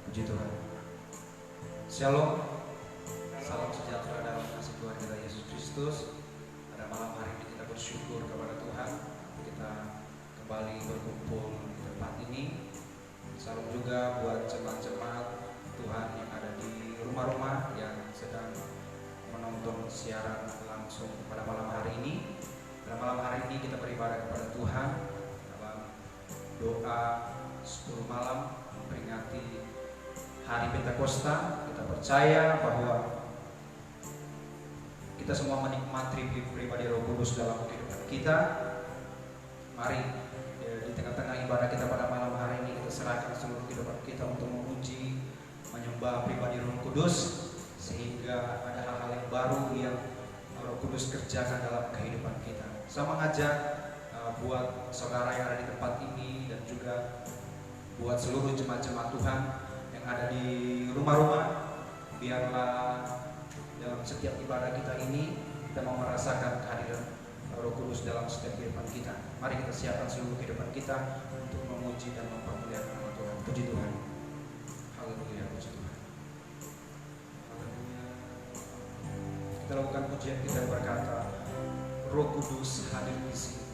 Puji Tuhan. Shalom. Salam sejahtera dalam kasih Tuhan kita Yesus Kristus. Pada malam hari ini kita bersyukur kepada Tuhan, kita kembali berkumpul di tempat ini. Salam juga buat jemaat-jemaat Tuhan yang ada di rumah-rumah yang sedang menonton siaran langsung pada malam hari ini. Pada malam hari ini kita beribadah kepada Tuhan dalam doa 10 malam memperingati Hari Pentakosta. Kita percaya bahwa kita semua menikmati pribadi Roh Kudus dalam kehidupan kita. Mari di tengah-tengah ibadah kita pada malam hari ini kita serahkan seluruh kehidupan kita untuk memuji, menyembah pribadi Roh Kudus, sehingga ada hal-hal yang baru yang Roh Kudus kerjakan dalam kehidupan kita. Saya mengajak buat saudara yang ada di tempat ini dan juga buat seluruh jemaat-jemaat Tuhan yang ada di rumah-rumah, biarlah dalam setiap ibadah kita ini kita mau merasakan kehadiran Roh Kudus dalam setiap kehidupan kita. Mari kita siapkan seluruh kehidupan kita untuk memuji dan mempermuliakan nama Tuhan. Puji Tuhan. Haleluya, puji Tuhan. Haleluya. Kita lakukan pujian kita berkata, Roh Kudus hadir di sini.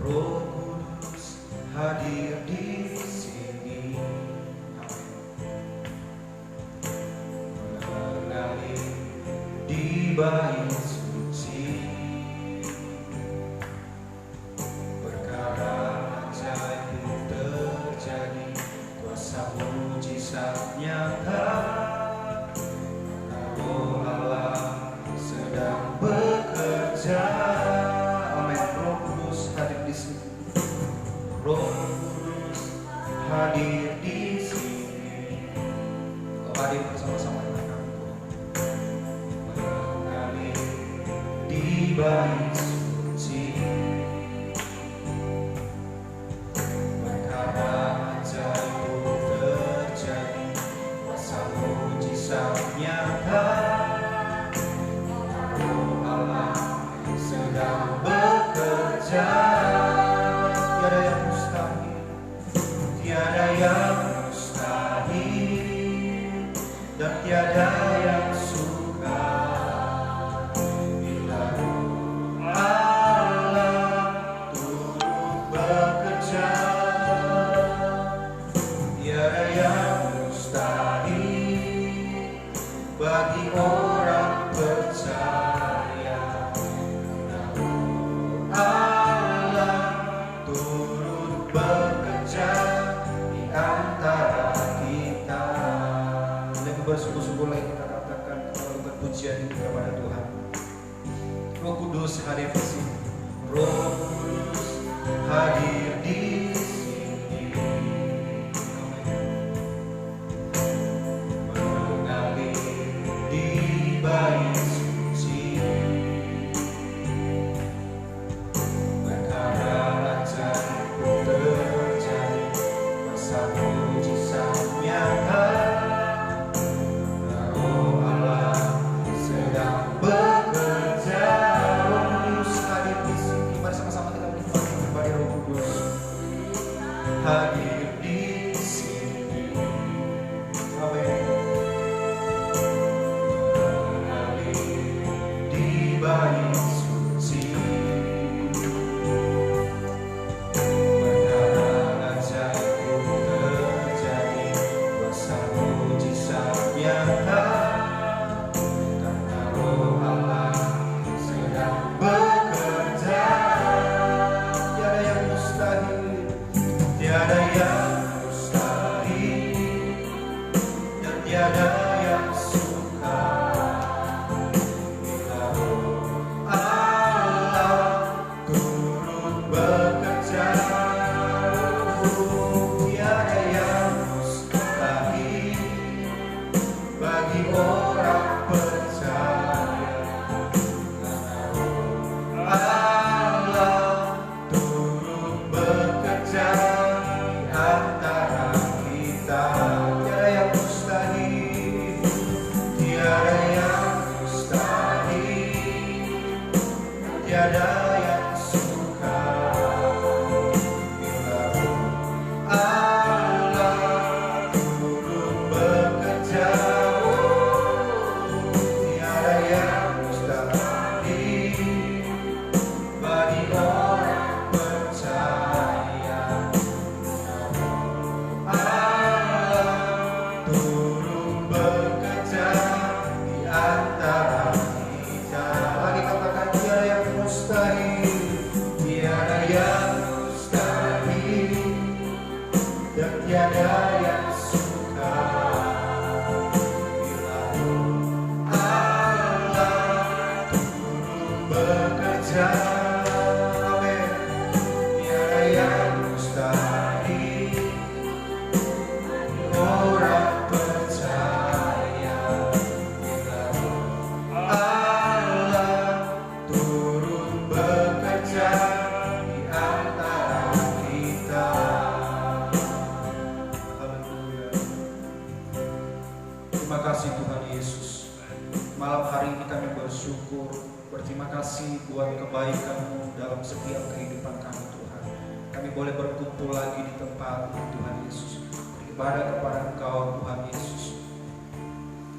Roh Kudus hadir di sini, mengalir di bait suci, perkara ajaib terjadi, kuasa mujizat nyata, Roh Allah sedang bekerja. Roh Kudus hadir di sini. Kau hadir bersama-sama dengan kami, mengalir di bait suci, perkara ajaib terjadi, kuasa mujizat nyata, Roh Allah sedang bekerja. Tiada yang mustahil dan tiada yang sukar bila Roh Allah turut bekerja. Tiada yang mustahil bagi orang percaya, Roh Allah turut bekerja antara kita. Lebih bersungguh-sungguh lagi kita katakan, kita lakukan pujian kepada Tuhan. Roh Kudus hadir di sini. Roh Kudus hadir di sini, mengalir di bait suci, perkara ajaib terjadi, mujizat nyata, Roh Allah sedang bekerja. Roh Kudus hadir di sini. Mari sama-sama kita menikmati pribadi Roh Kudus. berterima kasih buat kebaikan-Mu dalam setiap kehidupan kami Tuhan. Kami boleh berkumpul lagi di tempat ini Tuhan Yesus, beribadah kepada Engkau Tuhan Yesus.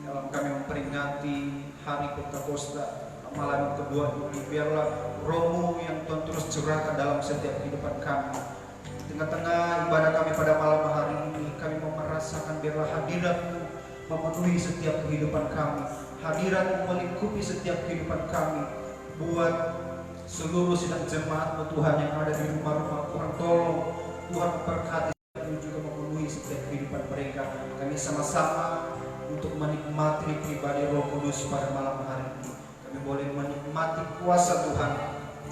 Dalam kami memperingati hari Pentakosta malam yang kedua ini, biarlah Roh-Mu yang Tuhan terus curahkan dalam setiap kehidupan kami. Di tengah-tengah ibadah kami pada malam hari ini, kami mau merasakan biarlah hadirat-Mu memenuhi setiap kehidupan kami. Hadirat-Mu melingkupi setiap kehidupan kami. Buat seluruh sidang jemaat-Mu Tuhan yang ada di rumah-rumah, Tuhan tolong, Tuhan memberkati dan juga memenuhi setiap kehidupan mereka. Kami sama-sama untuk menikmati pribadi Roh Kudus pada malam hari ini. Kami boleh menikmati kuasa Tuhan,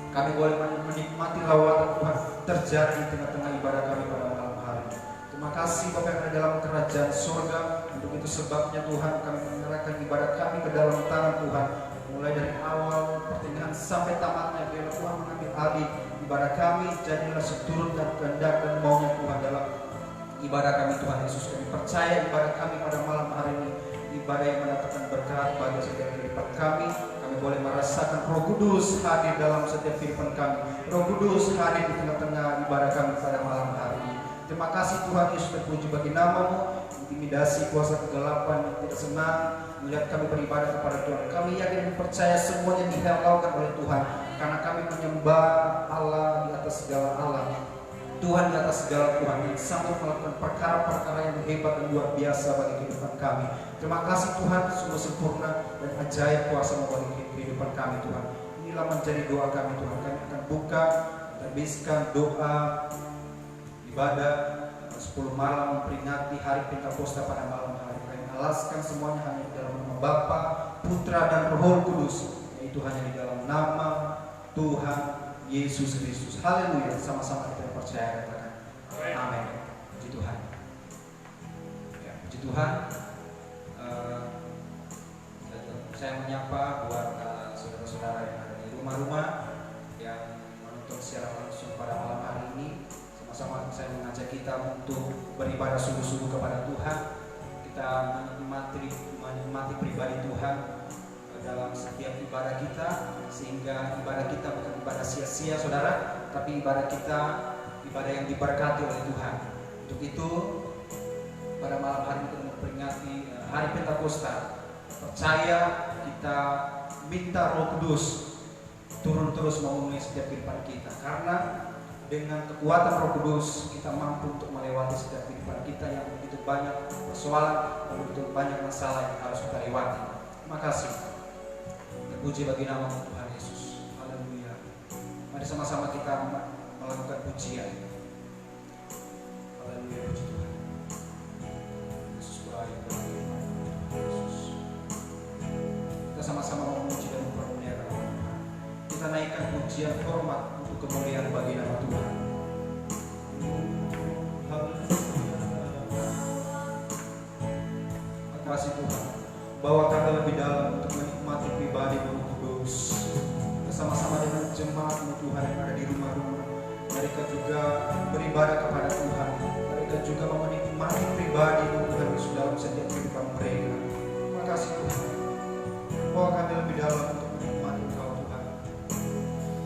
kami boleh menikmati lawatan Tuhan terjadi di tengah-tengah ibadah kami pada malam hari ini. Terima kasih Bapa yang ada dalam kerajaan surga. Untuk itu sebabnya Tuhan, kami menyerahkan ibadah kami ke dalam tangan Tuhan, mulai dari awal pertengahan sampai tamatnya. Biarlah Tuhan mengambil alih ibadah kami, jadilah seturut dan kehendak dan maunya Tuhan dalam ibadah kami Tuhan Yesus. Kami percaya ibadah kami pada malam hari ini ibadah yang mendatangkan berkat bagi setiap kehidupan kami. Kami boleh merasakan Roh Kudus hadir dalam setiap kehidupan kami. Roh Kudus hadir di tengah-tengah ibadah kami pada malam hari ini. Terima kasih Tuhan Yesus, terpuji bagi nama-Mu. Intimidasi kuasa kegelapan yang tidak senang melihat kami beribadah kepada Tuhan. Kami yakin dan percaya semuanya dihalaukan oleh Tuhan, karena kami menyembah Allah di atas segala Allah, Tuhan di atas segala Tuhan yang sanggup melakukan perkara-perkara yang hebat dan luar biasa bagi kehidupan kami. Terima kasih Tuhan, sungguh sempurna dan ajaib kuasa-Mu bagi kehidupan kami Tuhan. Inilah menjadi doa kami Tuhan. Kami akan buka dan habiskan doa ibadah 10 malam memperingati hari Pentakosta pada malam hari. Kami alaskan semuanya hanya di dalam nama Bapa, Putra dan Roh Kudus, yaitu hanya di dalam nama Tuhan Yesus Kristus. Haleluya. Sama-sama kita percaya, katakan amin. Puji Tuhan. Ya, puji Tuhan. Saya menyapa buat saudara-saudara yang ada di rumah-rumah yang menonton secara langsung pada malam hari ini. Sama-sama saya mengajak kita untuk beribadah sungguh-sungguh kepada Tuhan. Kita menikmati pribadi Tuhan dalam setiap ibadah kita, sehingga ibadah kita bukan ibadah sia-sia saudara, tapi ibadah kita ibadah yang diberkati oleh Tuhan. Untuk itu pada malam hari ini kita memperingati hari Pentakosta. Percaya kita minta Roh Kudus turun terus memenuhi setiap kehidupan kita, karena dengan kekuatan Roh Kudus kita mampu untuk melewati setiap kehidupan kita yang begitu banyak persoalan dan begitu banyak masalah yang harus kita lewati. Terima kasih. Terpuji bagi nama Tuhan Yesus. Haleluya. Mari sama-sama kita melakukan pujian. Haleluya, puji Tuhan. Yesus baik. Yesus. Kita sama-sama memuji dan mempermuliakan Tuhan. Kita naikkan pujian hormat untuk kemuliaan bagi nama Tuhan. Terima kasih Tuhan. Bawa kami lebih dalam untuk menikmati pribadi Roh Kudus. Bersama-sama dengan jemaat-Mu Tuhan yang ada di rumah-rumah. Mereka juga beribadah kepada Tuhan. Mereka juga menikmati pribadi Tuhan Yesus dalam setiap kehidupan mereka. Terima kasih Tuhan. Bawa kami lebih dalam untuk menikmati Engkau Tuhan.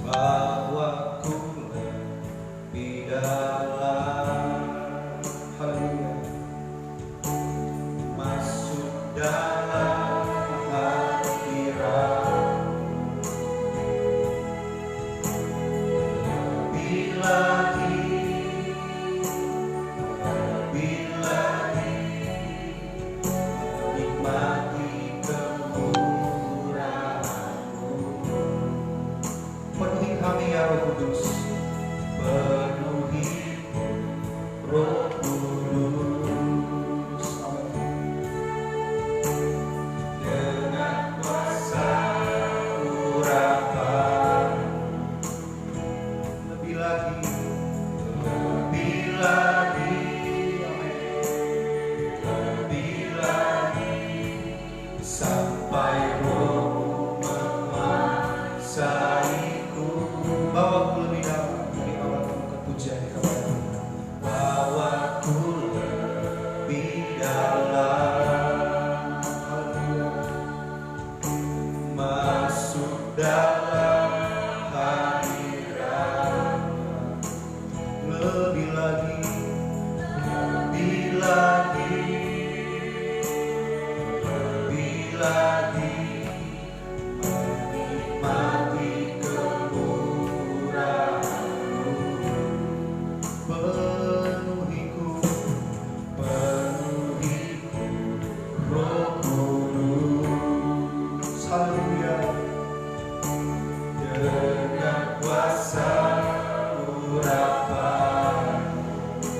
Bawa ku lebih dalam. Haleluya. Masuk dalam hadirat-Mu. Lebih lagi, nikmati kemurahan-Mu. Penuhi kami ya Roh Kudus. Penuhi Roh Kudus. Dengan kuasa urapan. Lebih lagi, lebih lagi, sampai Roh menguasaiku. Bawa ku lebih dalam dari awal kemuliaan pujian kepada Tuhan. Bawa ku lebih dalam. Haleluya. Masuk dalam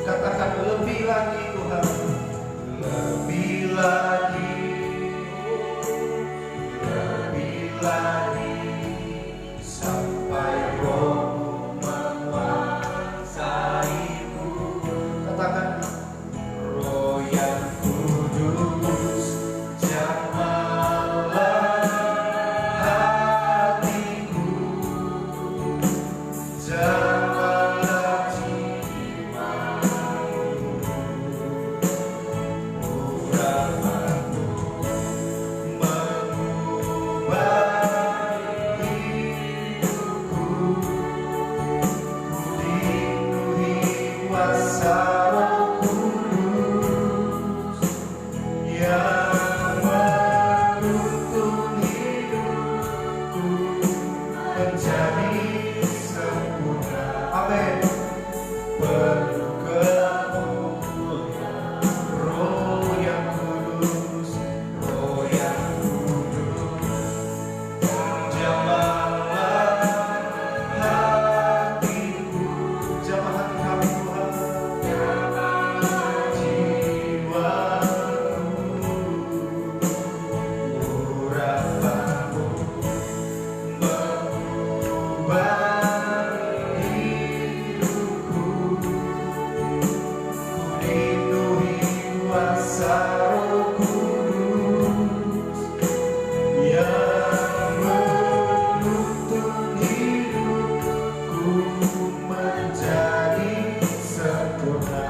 Katakan lebih lagi Tuhan, lebih lagi, lebih lagi, sampai Roh-Mu menguasaiku. Katakan, Roh yang kudus, jamahlah hatiku, jamahlah jiwaku, urapanmu mengubah hidupku, ku dipenuhi kuasa Roh Kudus yang menuntun hidupku menjadi sempurna. Amin. Penuh kemuliaan Roh yang kudus, Roh yang kudus, jamahlah hatiku, jamah hati kami Tuhan, jiwaku, urapanmu mengubah hidupku, ku dipenuhi kuasa Roh Kudus yang menuntun hidupku menjadi sempurna.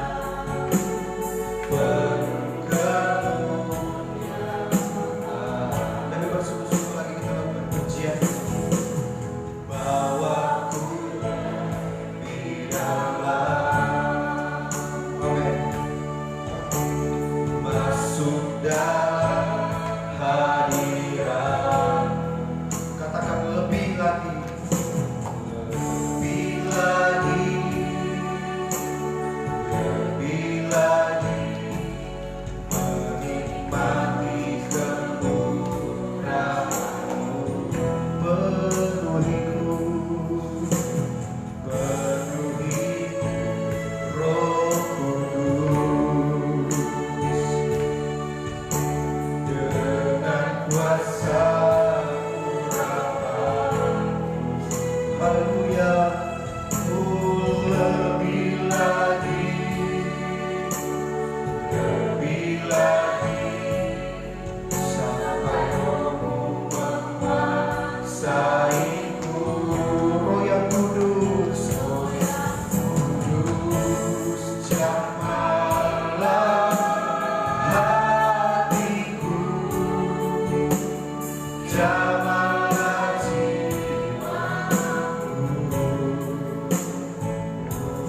Penuh kemuliaan. Lebih bersungguh-sungguh lagi kita lakukan pujian. Bawaku di dalam, amin, masuk dalam hadirat. Katakan lebih lagi, lebih lagi, lebih lagi, menikmati kemurahan-Mu. Penuhiku, penuhiku, Roh Kudus, dengan kuasa urapan-Mu. Haleluya. Lebih lagi, lebih lagi, sampai Roh-Mu menguasaiku. Roh yang kudus, Roh yang kudus, jamahlah hatiku, jamahlah jiwaku,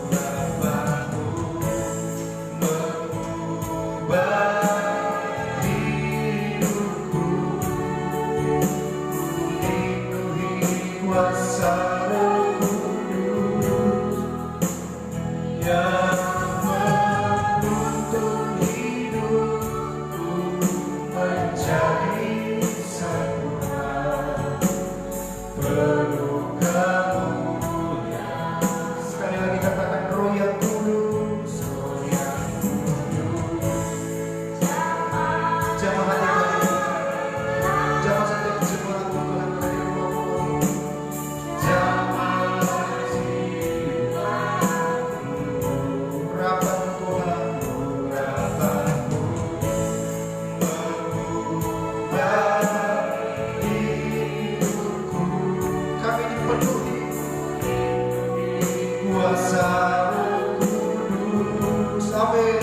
urapanmu mengubah hidupku, ku dipenuhi kuasa Roh Kudus yang menuntun hidupku menjadi sempurna. Penuh kemuliaan. Sekali lagi katakan, Roh yang kudus, Roh yang kudus, jamah hati kami, jamah setiap jiwaku Tuhan dari Roh-Mu, jamah jiwaku, urapan Tuhan, urapan-Mu mengubah hidupku. Kami dipenuhi kuasa Roh Kudus, amin,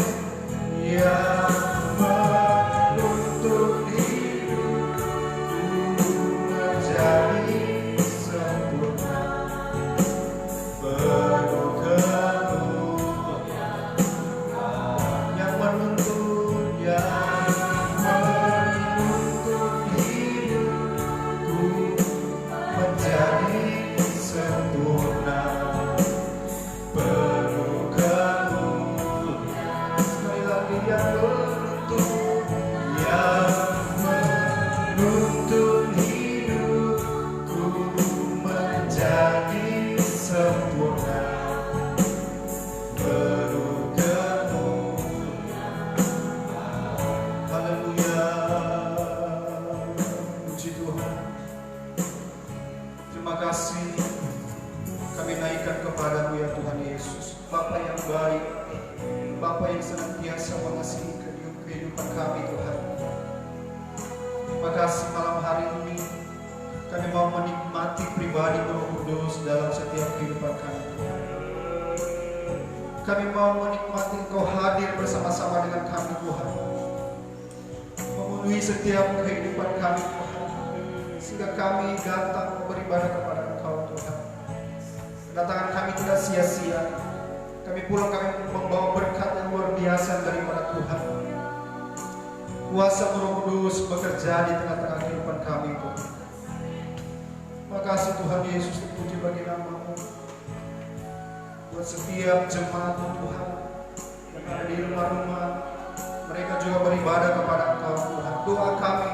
yang menuntun hidupku menjadi sempurna. Penuh kemuliaan yang menuntun hidupku menjadi sempurna. Bapa yang senantiasa mengasihi kehidupan kami Tuhan. Terima kasih malam hari ini kami mau menikmati pribadi Roh Kudus dalam setiap kehidupan kami Tuhan. Kami mau menikmati Engkau hadir bersama-sama dengan kami Tuhan, memenuhi setiap kehidupan kami Tuhan, sehingga kami datang beribadah kepada Engkau Tuhan. Kedatangan kami tidak sia-sia. Kami pulang, kami membawa berkat yang luar biasa daripada Tuhan. Kuasa Roh Kudus bekerja di tengah-tengah kehidupan kami Tuhan. Terima kasih Tuhan Yesus, terpuji bagi nama-Mu. Buat setiap jemaat Tuhan yang ada di rumah-rumah, mereka juga beribadah kepada Engkau Tuhan. Doa kami,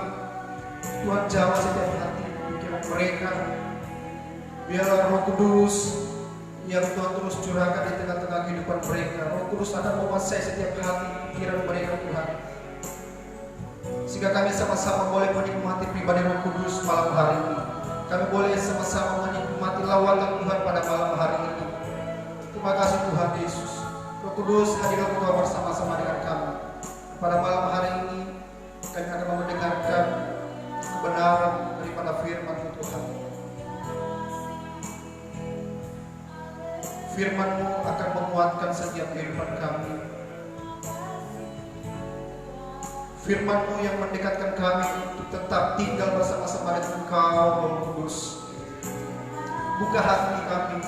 Tuhan jawab setiap hati pikiran mereka. Biarlah Roh Kudus yang Tuhan terus curahkan di tengah-tengah kehidupan mereka. Roh Kudus akan menguasai setiap hati pikiran mereka Tuhan, sehingga kami sama-sama boleh menikmati pribadi Roh Kudus malam hari ini. Kami boleh sama-sama menikmati lawanan Tuhan pada malam hari ini. Terima kasih Tuhan Yesus. Roh Kudus, hadirlah Engkau bersama-sama dengan kami. Pada malam hari ini kami akan mendengarkan kebenaran daripada firman-Mu Tuhan. Firman-Mu akan menguatkan setiap kehidupan kami. Firman-Mu yang mendekatkan kami untuk tetap tinggal bersama-sama dengan Engkau, Roh Kudus. Buka hati kami,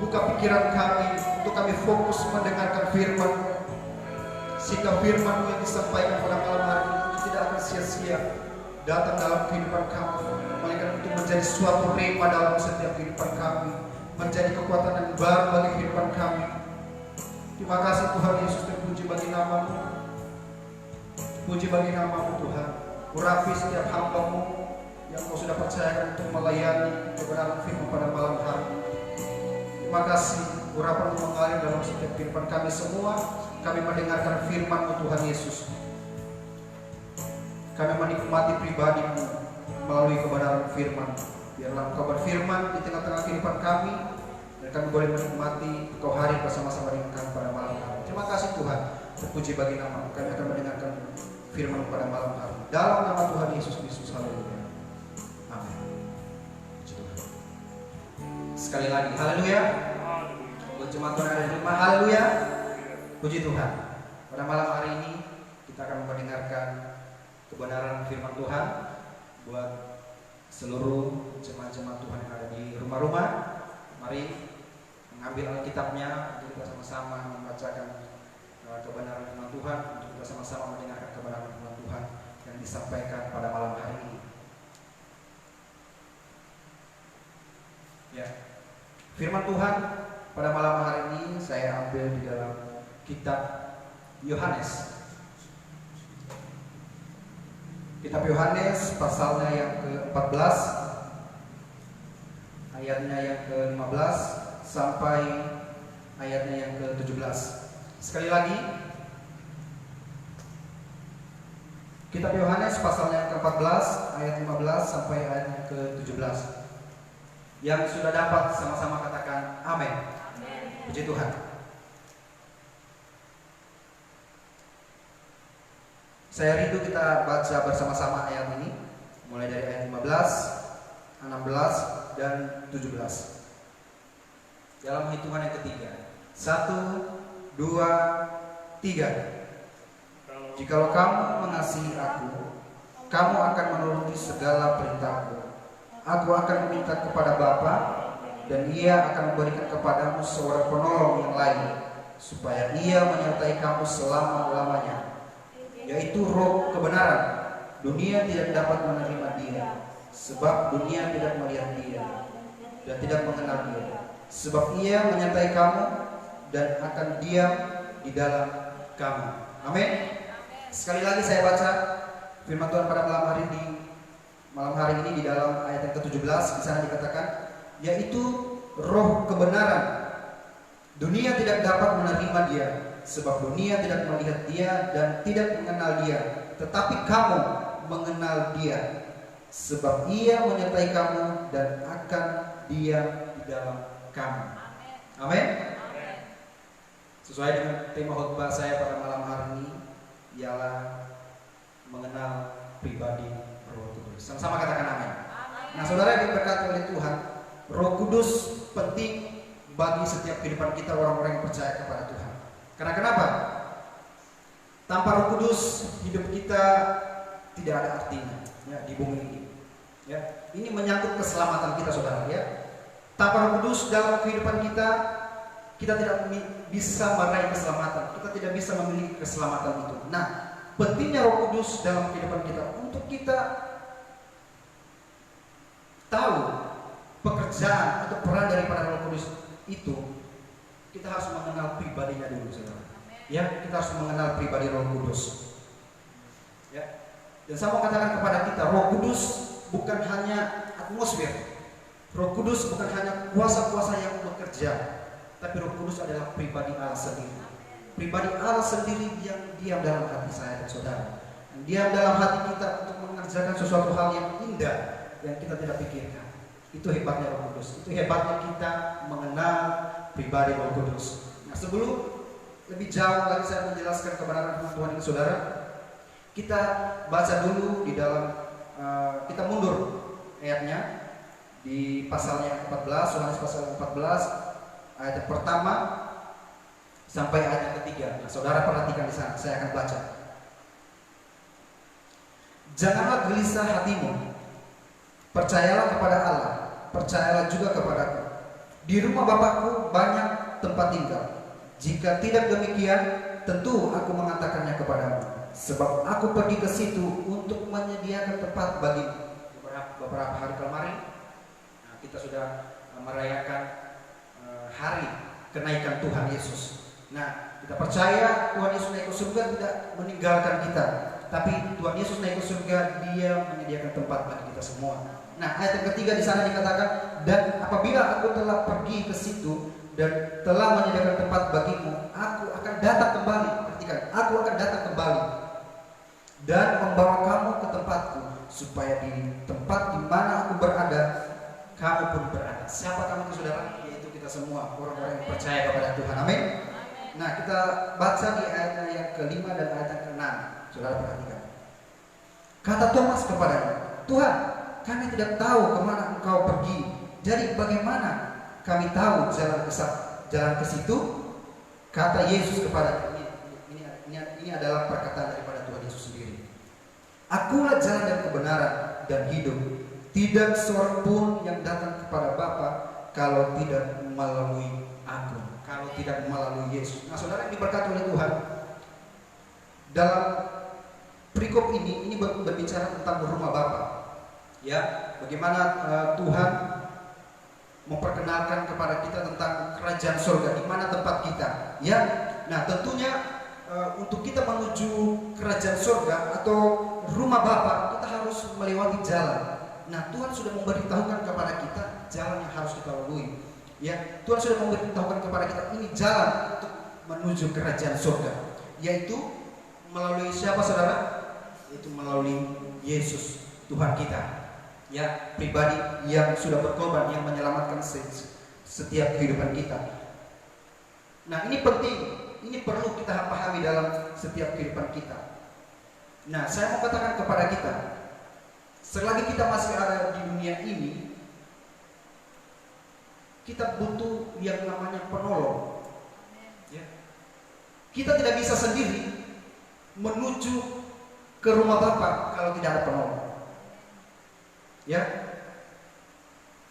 buka pikiran kami, untuk kami fokus mendengarkan firman-Mu, sehingga firman-Mu yang disampaikan pada malam hari ini tidak akan sia-sia datang dalam kehidupan kami, melainkan untuk menjadi suatu rema dalam setiap kehidupan kami, menjadi kekuatan yang baru bagi kehidupan kami. Terima kasih Tuhan Yesus, terpuji bagi nama-Mu. Puji bagi nama-Mu Tuhan. Urapi setiap hamba-Mu yang Kau sudah percayakan untuk melayani kebenaran firman pada malam hari. Terima kasih, urapan-Mu mengalir dalam setiap kehidupan kami semua. Kami mendengarkan firman-Mu Tuhan Yesus. Kami menikmati pribadi-Mu melalui kebenaran firman. Biarlah Engkau berfirman di tengah-tengah kehidupan kami, dan kami boleh menikmati Engkau hadir bersama-sama dengan kami pada malam hari. Terima kasih Tuhan. Terpuji bagi nama-Mu. Kami akan mendengarkan firman pada malam hari. Dalam nama Tuhan Yesus Kristus. Haleluya. Amin. Sekali lagi, haleluya. Buat jemaat Tuhan ada di rumah, haleluya. Puji Tuhan. Pada malam hari ini kita akan mendengarkan kebenaran firman Tuhan buat seluruh jemaat-jemaat Tuhan yang ada di rumah-rumah. Mari mengambil Alkitabnya untuk kita sama-sama membacakan kebenaran firman Tuhan, untuk kita sama-sama mendengarkan kebenaran firman Tuhan yang disampaikan pada malam hari ini. Ya, firman Tuhan pada malam hari ini saya ambil di dalam kitab Yohanes. Kitab Yohanes pasalnya yang ke-14, ayatnya yang ke-15 sampai ayatnya yang ke-17. Sekali lagi, kitab Yohanes pasalnya yang ke-14 ayat 15 sampai ayat yang ke-17. Yang sudah dapat sama-sama katakan amin. Puji Tuhan. Saya rindu kita baca bersama-sama ayat ini, mulai dari ayat 15, 16, dan 17. Dalam hitungan yang ketiga. 1, 2, 3. Jikalau kamu mengasihi aku, kamu akan menuruti segala perintahku. Aku akan meminta kepada Bapa, dan Ia akan memberikan kepadamu seorang penolong yang lain, supaya Ia menyertai kamu selama-lamanya, yaitu Roh kebenaran. Dunia tidak dapat menerima Dia, sebab dunia tidak melihat Dia dan tidak mengenal Dia. Sebab Ia menyertai kamu dan akan diam di dalam kamu. Amin. Sekali lagi saya baca firman Tuhan pada malam hari ini di dalam ayat yang ke-17. Di sana dikatakan, yaitu Roh kebenaran. Dunia tidak dapat menerima Dia, sebab dunia tidak melihat Dia dan tidak mengenal Dia. Tetapi kamu mengenal Dia, sebab Ia menyertai kamu dan akan diam di dalam kamu. Amin. Sesuai dengan tema khotbah saya pada malam hari ini, ialah mengenal pribadi Roh Kudus. Sama-sama katakan amin. Nah, saudara yang diberkati oleh Tuhan, Roh Kudus penting bagi setiap kehidupan kita orang-orang yang percaya kepada Tuhan. Karena kenapa? Tanpa Roh Kudus hidup kita tidak ada artinya ya, di bumi ini. Ya, ini menyangkut keselamatan kita, saudara. Ya, tanpa Roh Kudus dalam kehidupan kita tidak bisa meraih keselamatan. Kita tidak bisa memiliki keselamatan itu. Nah, pentingnya Roh Kudus dalam kehidupan kita untuk kita tahu pekerjaan atau peran daripada Roh Kudus itu, kita harus mengenal pribadinya dulu, saudara. Ya, kita harus mengenal pribadi Roh Kudus. Ya. Dan saya mau katakan kepada kita, Roh Kudus bukan hanya atmosfer. Roh Kudus bukan hanya kuasa-kuasa yang bekerja, tapi Roh Kudus adalah pribadi Allah sendiri. Pribadi Allah sendiri yang diam dalam hati saya dan saudara. Diam dalam hati kita untuk mengerjakan sesuatu hal yang indah yang kita tidak pikirkan. Itu hebatnya Roh Kudus. Itu hebatnya kita mengenal pribadi Roh Kudus. Nah, sebelum lebih jauh lagi saya menjelaskan kebenaran firman Tuhan ini, saudara, kita baca dulu di dalam kita mundur ayatnya di pasal yang 14, Yohanes pasal 14 ayat yang pertama sampai ayat yang ketiga. Nah, saudara perhatikan di sana, saya akan baca. Janganlah gelisah hatimu, percayalah kepada Allah, percayalah juga kepadaku. Di rumah Bapakku banyak tempat tinggal. Jika tidak demikian, tentu aku mengatakannya kepadamu. Sebab aku pergi ke situ untuk menyediakan tempat bagimu. Beberapa hari kemarin, nah, kita sudah merayakan hari kenaikan Tuhan Yesus. Nah, kita percaya Tuhan Yesus naik ke surga tidak meninggalkan kita, tapi Tuhan Yesus naik ke surga, Dia menyediakan tempat bagi kita semua. Nah, ayat yang ketiga di sana dikatakan, dan apabila aku telah pergi ke situ dan telah menyediakan tempat bagimu, aku akan datang kembali. Perhatikan, aku akan datang kembali dan membawa kamu ke tempatku, supaya di tempat di mana aku berada, kamu pun berada. Siapa kamu itu, saudara? Yaitu kita semua orang-orang yang percaya kepada Tuhan. Amin. Nah, kita baca di ayat yang kelima dan ayat yang keenam. Saudara perhatikan. Kata Thomas kepadanya, Tuhan, kami tidak tahu kemana engkau pergi. Jadi bagaimana kami tahu jalan ke situ? Kata Yesus kepada ini adalah perkataan daripada Tuhan Yesus sendiri. Akulah jalan dan kebenaran dan hidup. Tidak seorang pun yang datang kepada Bapa kalau tidak melalui aku, kalau tidak melalui Yesus. Nah, saudara yang diberkati oleh Tuhan, dalam perikop ini berbicara tentang rumah Bapa. Ya, bagaimana Tuhan memperkenalkan kepada kita tentang kerajaan surga, di mana tempat kita. Ya, nah tentunya untuk kita menuju kerajaan surga atau rumah Bapa, kita harus melewati jalan. Nah, Tuhan sudah memberitahukan kepada kita jalan yang harus kita lalui. Ya, Tuhan sudah memberitahukan kepada kita ini jalan untuk menuju kerajaan surga, yaitu melalui siapa, saudara? Yaitu melalui Yesus Tuhan kita. Ya, pribadi yang sudah berkorban, yang menyelamatkan setiap kehidupan kita. Nah, ini penting, ini perlu kita pahami dalam setiap kehidupan kita. Nah, saya mau katakan kepada kita, selagi kita masih ada di dunia ini, kita butuh yang namanya penolong. Ya. Kita tidak bisa sendiri menuju ke rumah Bapa kalau tidak ada penolong. Ya,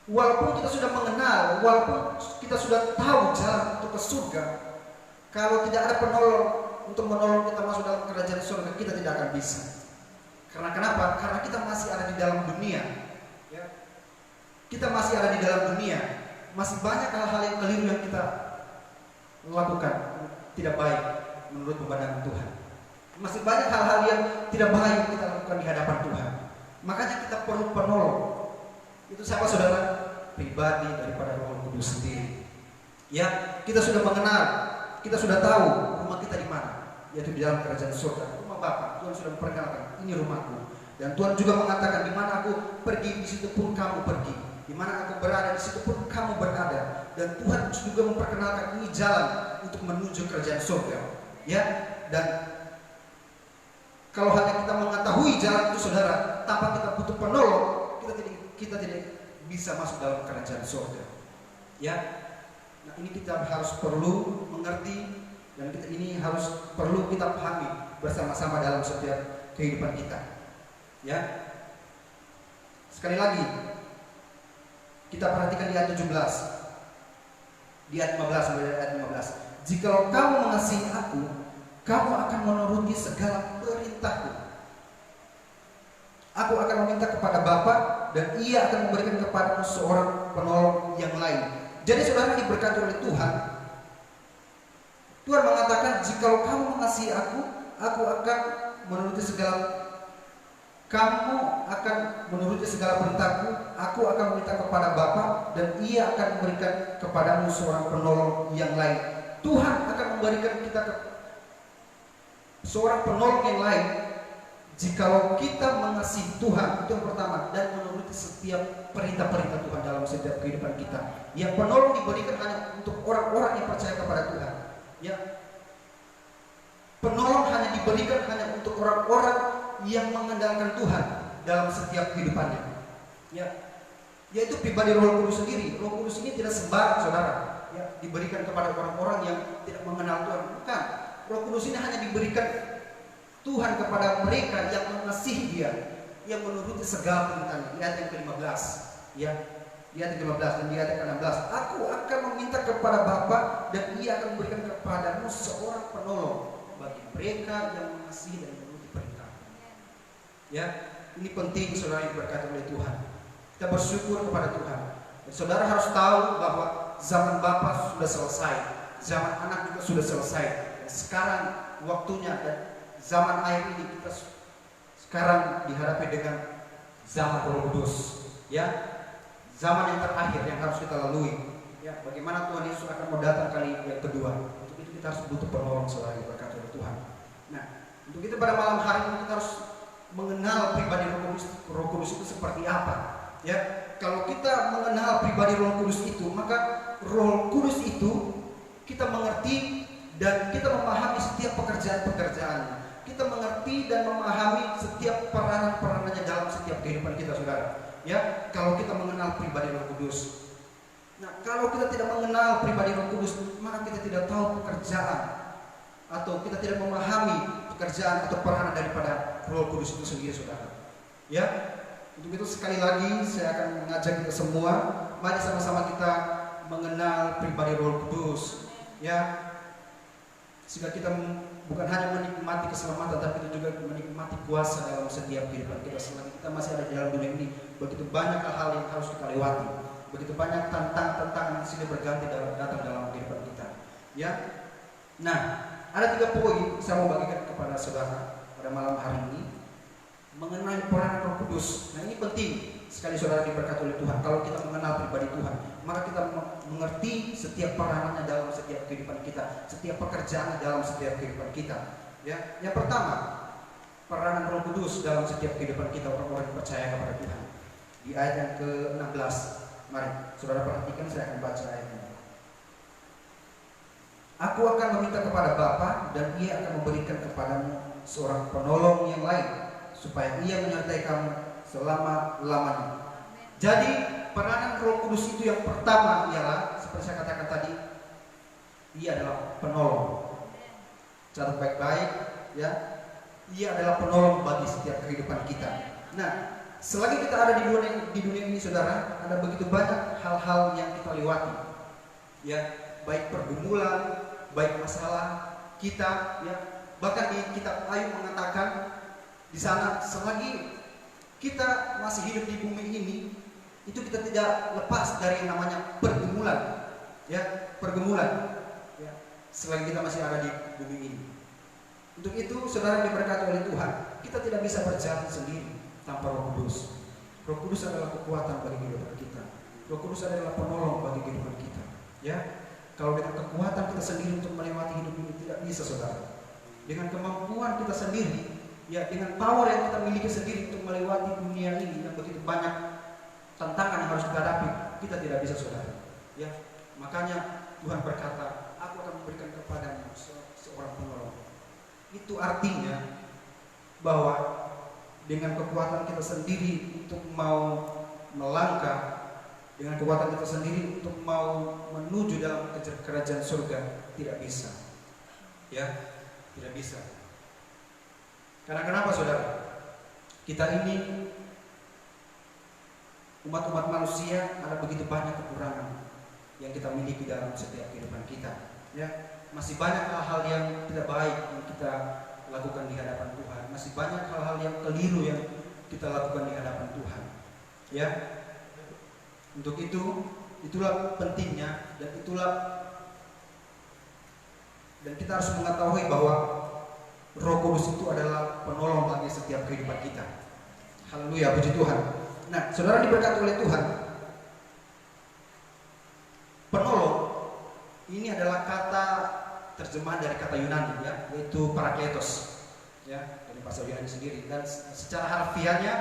walaupun kita sudah mengenal, walaupun kita sudah tahu jalan untuk ke surga, kalau tidak ada penolong untuk menolong kita masuk dalam kerajaan surga, kita tidak akan bisa. Karena kenapa? Karena kita masih ada di dalam dunia. Ya. Kita masih ada di dalam dunia. Masih banyak hal-hal yang keliru yang kita lakukan, tidak baik menurut pemandangan Tuhan. Masih banyak hal-hal yang tidak baik yang kita lakukan di hadapan Tuhan. Makanya kita perlu penolong. Itu siapa, saudara? Pribadi daripada Roh Kudus sendiri. Ya, kita sudah mengenal, kita sudah tahu rumah kita di mana, yaitu di dalam kerajaan surga, rumah Bapa. Tuhan sudah memperkenalkan, ini rumahku. Dan Tuhan juga mengatakan, di mana aku pergi, di situ pun kamu pergi. Di mana aku berada, di situ pun kamu berada. Dan Tuhan juga memperkenalkan ini jalan untuk menuju kerajaan surga. Ya, dan kalau hanya kita mengetahui jalan itu saudara, tanpa kita butuh penolong, kita tidak bisa masuk dalam kerajaan surga. Ya, nah ini kita harus perlu mengerti, dan ini harus perlu kita pahami bersama-sama dalam setiap kehidupan kita. Ya, sekali lagi kita perhatikan di ayat 17, di ayat 15 sampai ayat 15. Jikalau kamu mengasihi aku, kamu akan menuruti segala perintahku. Aku akan meminta kepada Bapa, dan Ia akan memberikan kepadamu seorang penolong yang lain. Jadi saudara diberkati oleh Tuhan. Tuhan mengatakan, jikalau kamu mengasihi aku akan menuruti segala perintahku. Aku akan meminta kepada Bapa, dan Ia akan memberikan kepadamu seorang penolong yang lain. Tuhan akan memberikan kita seorang penolong yang lain jikalau kita mengasihi Tuhan, itu yang pertama, dan menuruti setiap perintah-perintah Tuhan dalam setiap kehidupan kita. Yang penolong diberikan hanya untuk orang-orang yang percaya kepada Tuhan. Ya, penolong hanya diberikan hanya untuk orang-orang yang mengandalkan Tuhan dalam setiap kehidupannya. Ya, yaitu pribadi Roh Kudus sendiri. Roh Kudus ini tidak sembarang saudara. Ya, diberikan kepada orang-orang yang tidak mengenal Tuhan. Bukan. Roh Kudus ini hanya diberikan Tuhan kepada mereka yang mengasihi Dia, yang menuruti segala perintahnya. Di ayat yang ke-15, ya, di ayat yang ke-15 dan di ayat yang ke-16. Aku akan meminta kepada Bapa, dan Ia akan memberikan kepadamu seorang penolong bagi mereka yang mengasihi dan menuruti perintah. Ya, ini penting saudara yang diberkati oleh Tuhan. Kita bersyukur kepada Tuhan. Dan saudara harus tahu bahwa zaman Bapa sudah selesai, zaman anak juga sudah selesai. Dan sekarang waktunya, dan zaman akhir ini kita sekarang dihadapi dengan zaman Roh Kudus. Ya, zaman yang terakhir yang harus kita lalui. Ya, bagaimana Tuhan Yesus akan mau datang kali yang kedua. Untuk itu kita harus butuh penolong selain berkat dari Tuhan. Nah, untuk itu pada malam hari ini kita harus mengenal pribadi Roh Kudus itu seperti apa. Ya, kalau kita mengenal pribadi Roh Kudus itu, maka Roh Kudus itu kita mengerti dan kita memahami setiap pekerjaan-pekerjaannya. Kita mengerti dan memahami setiap peranan-peranannya dalam setiap kehidupan kita, saudara. Ya, kalau kita mengenal pribadi Roh Kudus. Nah, kalau kita tidak mengenal pribadi Roh Kudus, maka kita tidak tahu pekerjaan, atau kita tidak memahami pekerjaan atau peranan daripada Roh Kudus itu sendiri, saudara. Ya, untuk itu sekali lagi saya akan mengajak kita semua, mari sama-sama kita mengenal pribadi Roh Kudus. Ya, sehingga kita bukan hanya menikmati keselamatan, tapi kita juga menikmati kuasa dalam setiap kehidupan kita. Selagi kita masih ada di dalam dunia ini, begitu banyak hal yang harus kita lewati, begitu banyak tantangan yang silih berganti datang dalam kehidupan kita. Ya, nah, ada 3 poin saya mau bagikan kepada saudara pada malam hari ini mengenai peranan Roh Kudus. Nah, ini penting sekali saudara diberkati oleh Tuhan. Kalau kita mengenal pribadi Tuhan, maka kita mengerti setiap peranannya dalam setiap kehidupan kita, setiap pekerjaannya dalam setiap kehidupan kita. Ya, yang pertama, peranan Roh Kudus dalam setiap kehidupan kita orang-orang yang percaya kepada Tuhan. Di ayat yang ke-16, mari saudara perhatikan, saya akan baca ayatnya. Aku akan meminta kepada Bapa, dan Ia akan memberikan kepadamu seorang penolong yang lain, supaya Ia menyertai kamu selama-lamanya. Jadi peranan Roh Kudus itu yang pertama ialah, seperti saya katakan tadi, Ia adalah penolong. Catat baik-baik, ya. Ia adalah penolong bagi setiap kehidupan kita. Nah, selagi kita ada di dunia ini, saudara, ada begitu banyak hal-hal yang kita lewati. Ya, baik pergumulan, baik masalah kita, ya. Bahkan di kitab Ayub mengatakan di sana, selagi kita masih hidup di bumi ini, itu kita tidak lepas dari yang namanya pergumulan, ya, pergumulan, ya, selagi kita masih ada di bumi ini. Untuk itu, saudara diberkati oleh Tuhan, kita tidak bisa berjalan sendiri tanpa Roh Kudus. Roh Kudus adalah kekuatan bagi kehidupan kita. Roh Kudus adalah penolong bagi kehidupan kita. Ya, kalau dengan kekuatan kita sendiri untuk melewati hidup ini tidak bisa, saudara. Dengan kemampuan kita sendiri, ya, dengan power yang kita miliki sendiri untuk melewati dunia ini yang begitu banyak tantangan yang harus kita hadapi, kita tidak bisa, saudara. Ya, makanya Tuhan berkata, aku akan memberikan kepadamu seorang penolong. Itu artinya bahwa dengan kekuatan kita sendiri untuk mau melangkah, dengan kekuatan kita sendiri untuk mau menuju dalam kerajaan surga, tidak bisa. Ya, tidak bisa. Karena kenapa, saudara? Kita ini umat-umat manusia, ada begitu banyak kekurangan yang kita miliki dalam setiap kehidupan kita. Ya, masih banyak hal-hal yang tidak baik yang kita lakukan di hadapan Tuhan. Masih banyak hal-hal yang keliru yang kita lakukan di hadapan Tuhan. Ya, untuk itulah pentingnya dan kita harus mengetahui bahwa Roh Kudus itu adalah penolong bagi setiap kehidupan kita. Haleluya, puji Tuhan. Nah, saudara diberkati oleh Tuhan. Penolong ini adalah kata terjemahan dari kata Yunani, ya, yaitu parakletos, ya, dari bahasa Yunani sendiri. Dan secara harfiahnya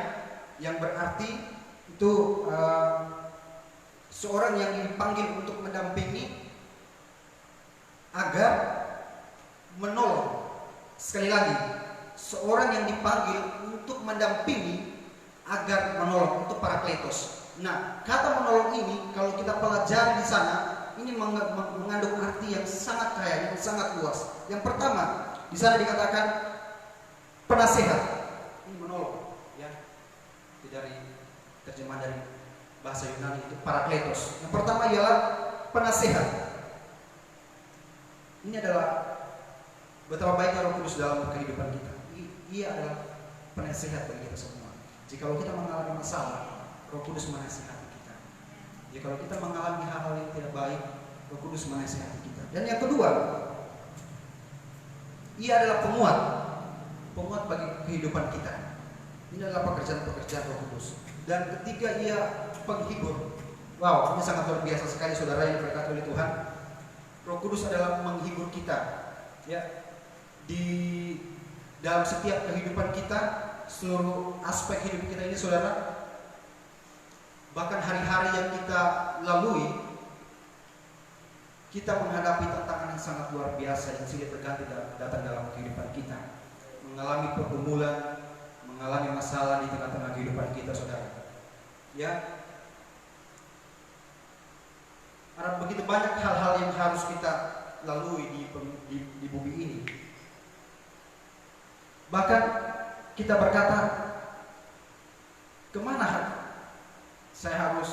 yang berarti itu seorang yang dipanggil untuk mendampingi agar menolong. Sekali lagi, seorang yang dipanggil untuk mendampingi agar menolong, itu parakletos. Nah, kata menolong ini kalau kita pelajari di sana, ini mengandung arti yang sangat kaya, yang sangat luas. Yang pertama, di sana dikatakan penasehat. Ini menolong, ya. Itu dari terjemahan dari bahasa Yunani itu parakletos. Yang pertama ialah penasehat. Ini adalah betapa baiknya Roh Kudus dalam kehidupan kita. Ia adalah penasehat bagi kita semua. Jikalau kita mengalami masalah, Roh Kudus menasihati kita. Jikalau kita mengalami hal-hal yang tidak baik, Roh Kudus menasihati kita. Dan yang kedua, ia adalah penguat bagi kehidupan kita. Ini adalah pekerjaan Roh Kudus. Dan ketiga, ia penghibur. Wow, ini sangat luar biasa sekali, saudara yang diberkati oleh Tuhan. Roh Kudus adalah menghibur kita. Ya, di dalam setiap kehidupan kita, seluruh aspek hidup kita ini, saudara, bahkan hari-hari yang kita lalui, kita menghadapi tantangan yang sangat luar biasa yang silih berganti datang dalam kehidupan kita, mengalami pergumulan, mengalami masalah di tengah-tengah kehidupan kita, saudara. Ya, ada begitu banyak hal-hal yang harus kita lalui di bumi ini. Bahkan kita berkata, kemana saya harus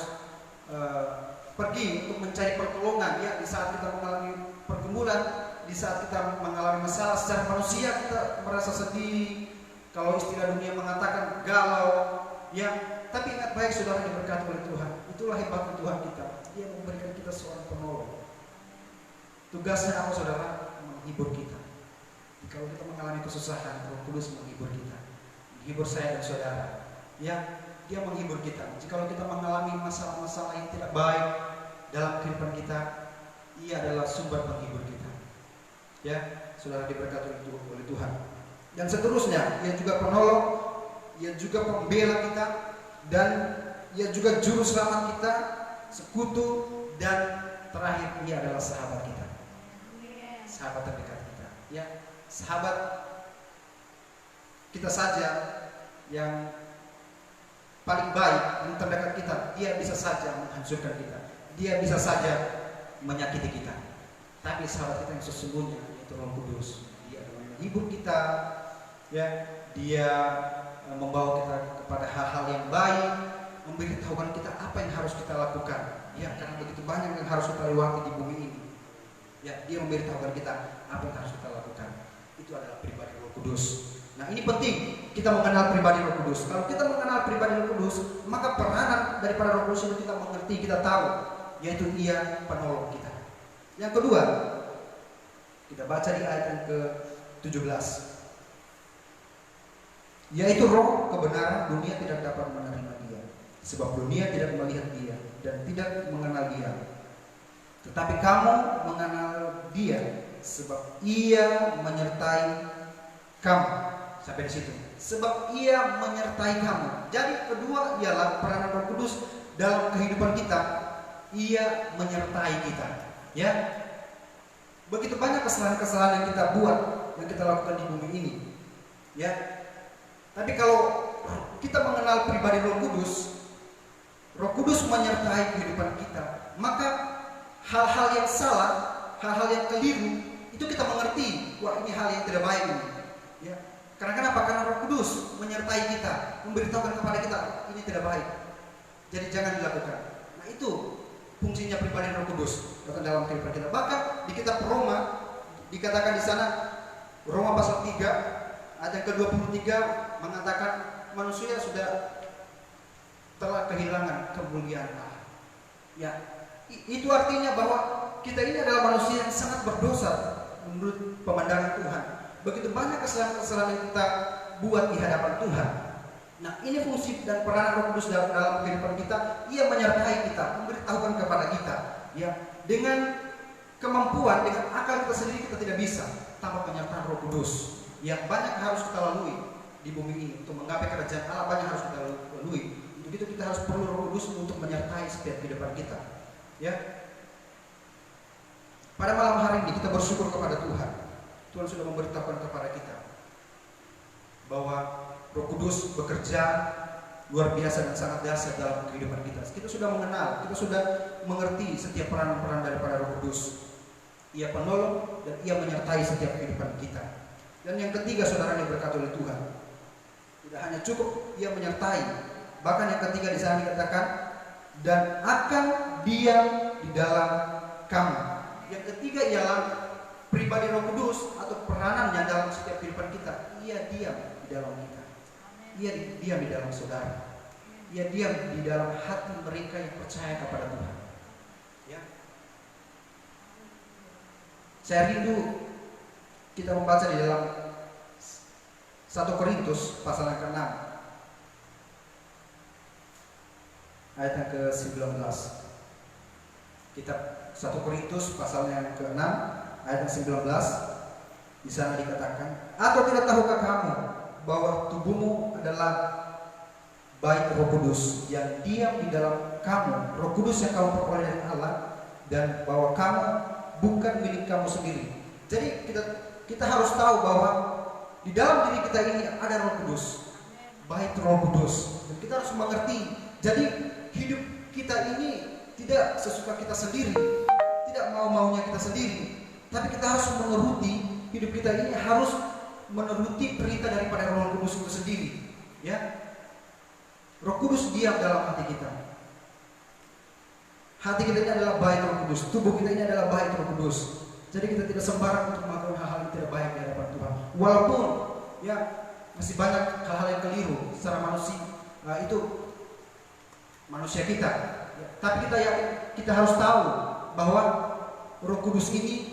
pergi untuk mencari pertolongan, ya, di saat kita mengalami pergumulan, di saat kita mengalami masalah secara manusia, kita merasa sedih, kalau istilah dunia mengatakan galau, ya. Tapi ingat baik, saudara diberkati oleh Tuhan, itulah hebatnya Tuhan kita. Dia memberikan kita seorang penolong. Tugasnya apa, saudara? Menghibur kita. Kalau kita mengalami kesusahan, Roh Kudus menghibur kita, menghibur saya dan saudara. Ya, Dia menghibur kita. Jikalau kita mengalami masalah-masalah yang tidak baik dalam kehidupan kita, Ia adalah sumber penghibur kita. Ya, saudara diberkati oleh Tuhan. Dan seterusnya, Ia juga penolong, Ia juga pembela kita, dan Ia juga juru selamat kita, sekutu, dan terakhir Ia adalah sahabat kita. Sahabat terdekat kita, ya, sahabat kita saja yang paling baik, yang terdekat kita, dia bisa saja menghancurkan kita, dia bisa saja menyakiti kita. Tapi sahabat kita yang sesungguhnya itu Roh Kudus, dia akan menghibur kita, ya, dia membawa kita kepada hal-hal yang baik, memberitahukan kita apa yang harus kita lakukan, ya, karena begitu banyak yang harus kita lewati di bumi ini. Ya, dia memberitahukan kita apa yang harus kita lakukan. Itu adalah pribadi Roh Kudus. Nah, ini penting kita mengenal pribadi Roh Kudus. Kalau kita mengenal pribadi Roh Kudus, maka peranan daripada Roh Kudus itu kita mengerti, kita tahu, yaitu Ia penolong kita. Yang kedua, kita baca di ayat yang ke-17, yaitu Roh kebenaran, dunia tidak dapat menerima Dia, sebab dunia tidak melihat Dia dan tidak mengenal Dia. Tetapi kamu mengenal Dia, sebab Ia menyertai kamu. Sampai di situ. Sebab Ia menyertai kamu. Jadi kedua ialah peranan Roh Kudus dalam kehidupan kita, ia menyertai kita. Ya, begitu banyak kesalahan-kesalahan yang kita buat, yang kita lakukan di bumi ini. Ya, tapi kalau kita mengenal pribadi Roh Kudus menyertai kehidupan kita, maka hal-hal yang salah, hal-hal yang keliru itu kita mengerti, wah ini hal yang tidak baik ini. Ya, karena kenapa? Karena Roh Kudus menyertai kita, memberitahukan kepada kita ini tidak baik. Jadi jangan dilakukan. Nah, itu fungsinya pribadi Roh Kudus dalam kehidupan kita. Bahkan di kitab Roma dikatakan di sana, Roma pasal 3 ayat ke-23 mengatakan manusia sudah telah kehilangan kemuliaan Allah. Ya, itu artinya bahwa kita ini adalah manusia yang sangat berdosa menurut pemandangan Tuhan. Begitu banyak kesalahan-kesalahan yang kita buat di hadapan Tuhan. Nah, ini fungsi dan peranan Roh Kudus dalam kehidupan kita. Ia menyertai kita, memberitahukan kepada kita. Ya, dengan kemampuan, dengan akal kita sendiri kita tidak bisa tanpa penyertaan Roh Kudus. Yang banyak harus kita lalui di bumi ini untuk menggapai kerajaan Allah, banyak harus kita lalui. Untuk itu kita harus perlu Roh Kudus untuk menyertai setiap kehidupan kita. Ya. Pada malam hari ini kita bersyukur kepada Tuhan. Tuhan sudah memberitahukan kepada kita bahwa Roh Kudus bekerja luar biasa dan sangat dahsyat dalam kehidupan kita. Kita sudah mengenal, kita sudah mengerti setiap peran-peran daripada Roh Kudus. Ia penolong dan ia menyertai setiap kehidupan kita. Dan yang ketiga, saudara yang berkati oleh Tuhan, tidak hanya cukup ia menyertai, bahkan yang ketiga di sana dikatakan dan akan diam di dalam kamu. Yang ketiga ialah pribadi Roh Kudus atau peranannya dalam setiap kehidupan kita. Ia diam di dalam kita. Ia diam di dalam saudara. Ia diam di dalam hati mereka yang percaya kepada Tuhan. Ya. Saya rindu kita membaca di dalam 1 Korintus pasal yang ke-6 ayat yang ke-19. Kitab 1 Korintus pasal yang ke-6 ayat yang ke-19, di sana dikatakan, atau tidak tahukah kamu bahwa tubuhmu adalah bait Roh Kudus yang diam di dalam kamu, Roh Kudus yang kamu peroleh dari Allah, dan bahwa kamu bukan milik kamu sendiri. Jadi kita harus tahu bahwa di dalam diri kita ini ada Roh Kudus, bait Roh Kudus, dan kita harus mengerti. Jadi hidup kita ini tidak sesuka kita sendiri, tidak mau-maunya kita sendiri, tapi kita harus menuruti. Hidup kita ini harus menuruti perintah daripada Roh Kudus itu sendiri. Ya, Roh Kudus diam dalam hati kita. Hati kita ini adalah bait Roh Kudus, tubuh kita ini adalah bait Roh Kudus. Jadi kita tidak sembarang untuk melakukan hal-hal yang tidak baik di hadapan Tuhan. Walaupun ya masih banyak hal-hal yang keliru secara manusia, itu manusia kita. Ya, tapi kita harus tahu bahwa Roh Kudus ini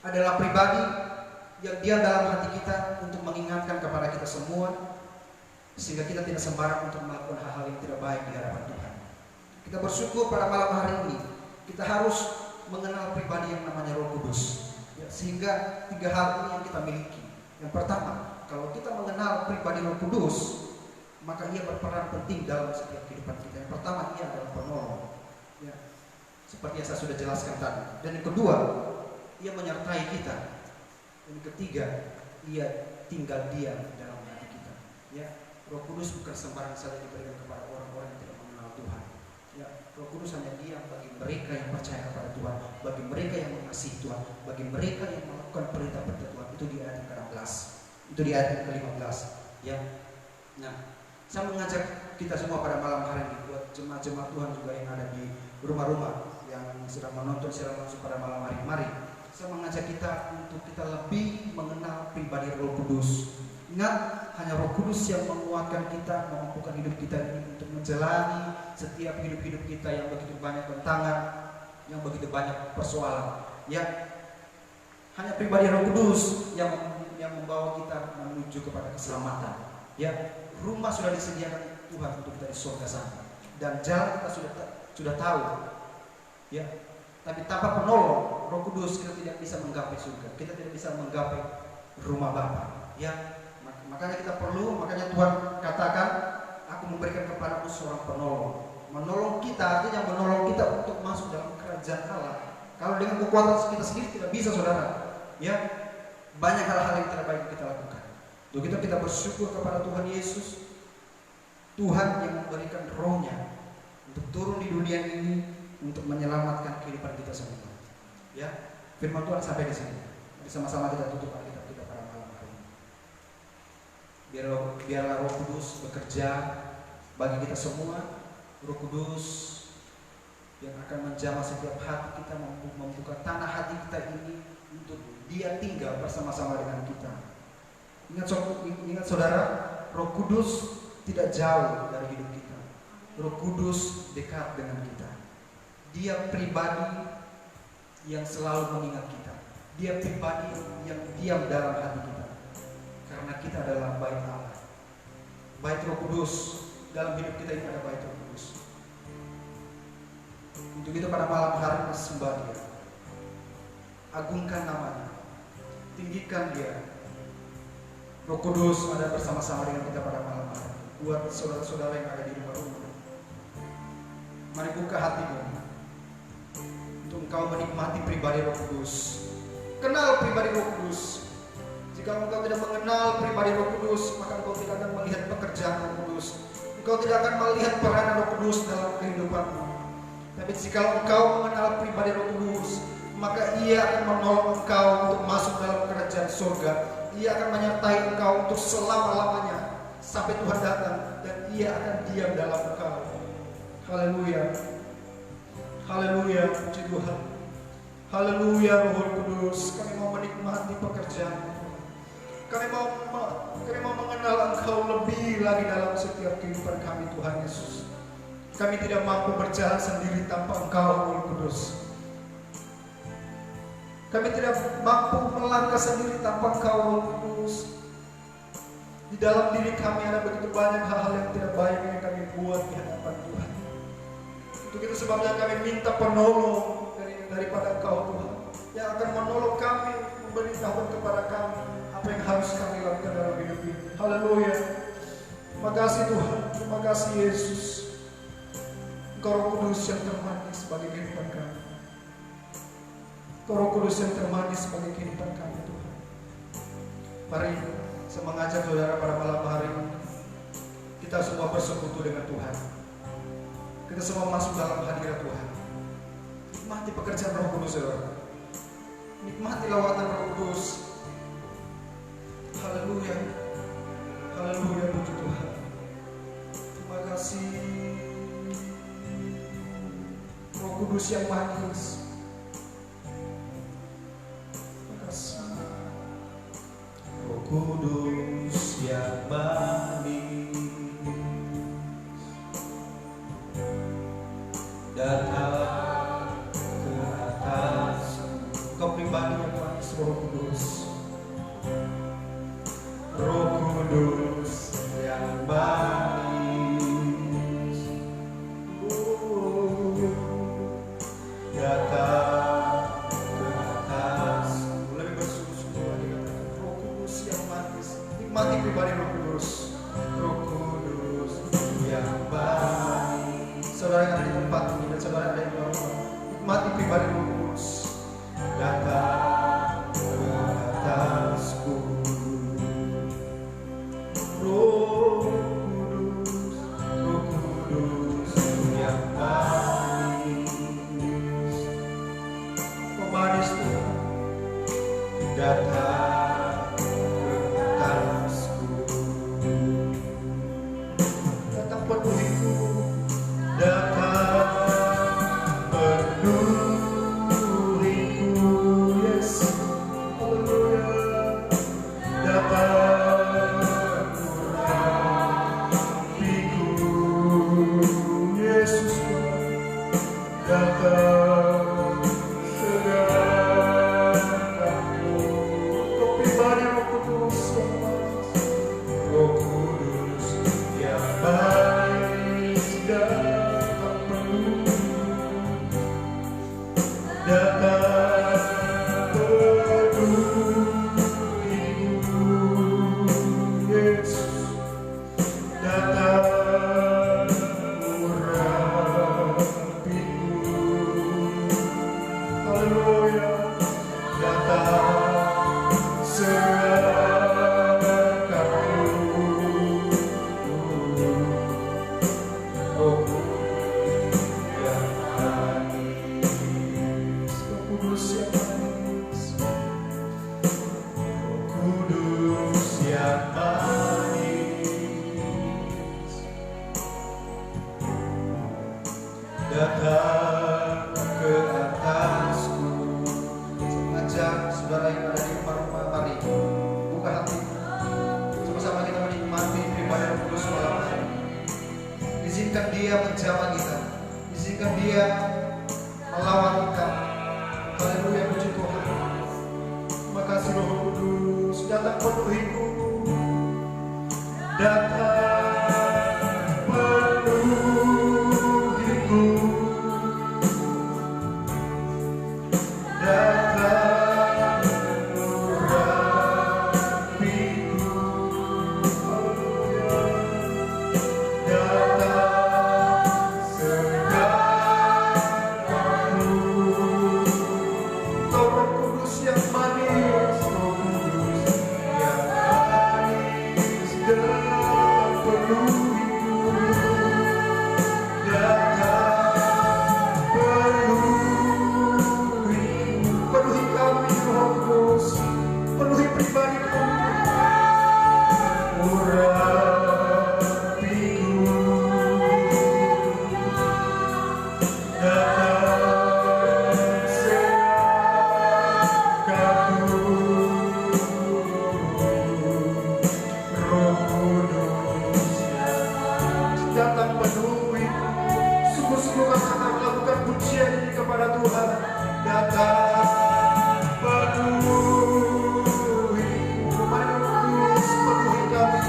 adalah pribadi yang diam dalam hati kita untuk mengingatkan kepada kita semua, sehingga kita tidak sembarang untuk melakukan hal-hal yang tidak baik di hadapan Tuhan. Kita bersyukur pada malam hari ini kita harus mengenal pribadi yang namanya Roh Kudus, ya, sehingga 3 hal ini yang kita miliki. Yang pertama, kalau kita mengenal pribadi Roh Kudus, maka ia berperan penting dalam setiap kehidupan kita. Yang pertama, ia adalah penolong, ya, seperti yang saya sudah jelaskan tadi. Dan yang kedua, ia menyertai kita. Dan yang ketiga, ia tinggal diam dalam hati kita. Ya, Roh Kudus bukan sembarang saja diberikan kepada orang-orang yang tidak mengenal Tuhan. Ya, Roh Kudus hanya diam bagi mereka yang percaya kepada Tuhan, bagi mereka yang mengasihi Tuhan, bagi mereka yang melakukan perintah-perintah Tuhan. Itu di ayat ke-16, itu di ayat ke-15. Ya, nah, saya mengajak kita semua pada malam hari ini, buat jemaat-jemaat Tuhan juga yang ada di rumah-rumah yang sedang menonton secara langsung pada malam hari. Mari, saya mengajak kita untuk kita lebih mengenal pribadi Roh Kudus. Ingat, hanya Roh Kudus yang menguatkan kita, memampukan hidup kita ini untuk menjalani setiap hidup-hidup kita yang begitu banyak tantangan, yang begitu banyak persoalan. Ya, hanya pribadi Roh Kudus yang membawa kita menuju kepada keselamatan. Ya, rumah sudah disediakan Tuhan untuk kita di surga sana, dan jalan kita sudah tahu. Ya, tapi tanpa penolong Roh Kudus kita tidak bisa menggapai surga, kita tidak bisa menggapai rumah Bapa. Ya, makanya Tuhan katakan, aku memberikan kepadamu seorang penolong. Menolong kita artinya menolong kita untuk masuk dalam kerajaan Allah. Kalau dengan kekuatan kita sendiri tidak bisa, saudara. Ya, banyak hal-hal yang tidak baik kita lakukan. Untuk itu kita bersyukur kepada Tuhan Yesus, Tuhan yang memberikan rohnya untuk turun di dunia ini untuk menyelamatkan kehidupan kita semua. Ya, firman Tuhan sampai di sini. Mari sama-sama kita tutup Alkitab kita pada malam hari ini. Biarlah Roh Kudus bekerja bagi kita semua. Roh Kudus yang akan menjamah setiap hati kita, membuka tanah hati kita ini untuk Dia tinggal bersama-sama dengan kita. Ingat saudara, Roh Kudus tidak jauh dari hidup kita. Roh Kudus dekat dengan kita. Dia pribadi yang selalu mengingat kita. Dia pribadi yang diam dalam hati kita. Karena kita adalah bait Allah. Bait Roh Kudus. Dalam hidup kita ini ada bait Roh Kudus. Untuk itu pada malam hari ini sembah Dia. Agungkan namanya. Tinggikan Dia. Roh Kudus ada bersama-sama dengan kita pada malam hari. Buat saudara-saudara yang ada di rumah-rumah, mari buka hatimu untuk engkau menikmati pribadi Roh Kudus. Kenal pribadi Roh Kudus. Jika engkau tidak mengenal pribadi Roh Kudus, maka engkau tidak akan melihat pekerjaan Roh Kudus. Engkau tidak akan melihat peranan Roh Kudus dalam kehidupanmu. Tapi jika engkau mengenal pribadi Roh Kudus, maka Ia akan menolong engkau untuk masuk dalam kerajaan surga. Ia akan menyertai engkau untuk selama-lamanya sampai Tuhan datang, dan Ia akan diam dalam engkau. Haleluya. Haleluya, puji Tuhan. Haleluya, Roh Kudus. Kami mau menikmati pekerjaan Tuhan. Kami mau mengenal Engkau lebih lagi dalam setiap kehidupan kami, Tuhan Yesus. Kami tidak mampu berjalan sendiri tanpa Engkau, Roh Kudus. Kami tidak mampu melangkah sendiri tanpa Engkau, Roh Kudus. Di dalam diri kami ada begitu banyak hal-hal yang tidak baik yang kami buat di hadapan Tuhan. Untuk itu sebabnya kami minta penolong daripada Engkau, Tuhan, yang akan menolong kami, memberitahukan kepada kami apa yang harus kami lakukan dalam hidup ini. Haleluya. Terima kasih Tuhan, terima kasih Yesus. Engkau Roh Kudus yang termanis sebagai kehidupan kami. Engkau Roh Kudus yang termanis sebagai kehidupan kami, Tuhan. Mari saya mengajak saudara pada malam hari ini, kita semua bersekutu dengan Tuhan. Kita semua masuk dalam hadirat Tuhan. Nikmati pekerjaan Roh Kudus, saudara. Nikmati lawatan Roh Kudus. Haleluya. Haleluya, puji Tuhan. Terima kasih Roh Kudus yang manis. Terima kasih Roh Kudus yang manis, datang ke atas. Kau pribadi yang manis, Roh Kudus. Roh Kudus yang manis, datang ke atas. Lebih bersungguh-sungguh lagi katakan Roh Kudus yang manis. Nikmati pribadi Roh Kudus. Roh Kudus yang manis. Saudara yang ada di tempat ini dan saudara yang ada di luar rumah, nikmati pribadi Roh Kudus. Datang ke atasku. Roh Kudus yang manis. Oh manis Tuhan, datang ke atasku. Datang penuhiku, datang penuhiku, Yesus. Haleluya. Datang urapiku, Yesus. Datang segerakanku. Kau Kudus yang manis, Roh Kudus yang manis, datang ke atasku. Ajak saudara yang ada di rumah-rumah, mari buka hati, sama-sama kita menikmati pribadi Roh Kudus malam hari. Izinkan Dia menjamah kita, izinkan Dia melawan kita. Haleluya, puji Tuhan. Terima kasih Roh Kudus, datang penuhiku, datang penuhiku, datang urapiku. Haleluya, datang segalaku. Kau Roh Kudus yang manis, Roh Kudus yang manis, datang penuhiku, datang penuhiku. Penuhi kami Roh Kudus, penuhi pribadi kami, urapiku, datang segalaku. Roh Kudus datang penuhi. Sungguh-sungguh kami akan melakukan pujian ini kepada Tuhan. Datang penuhi. Mari Roh Kudus penuhi kami,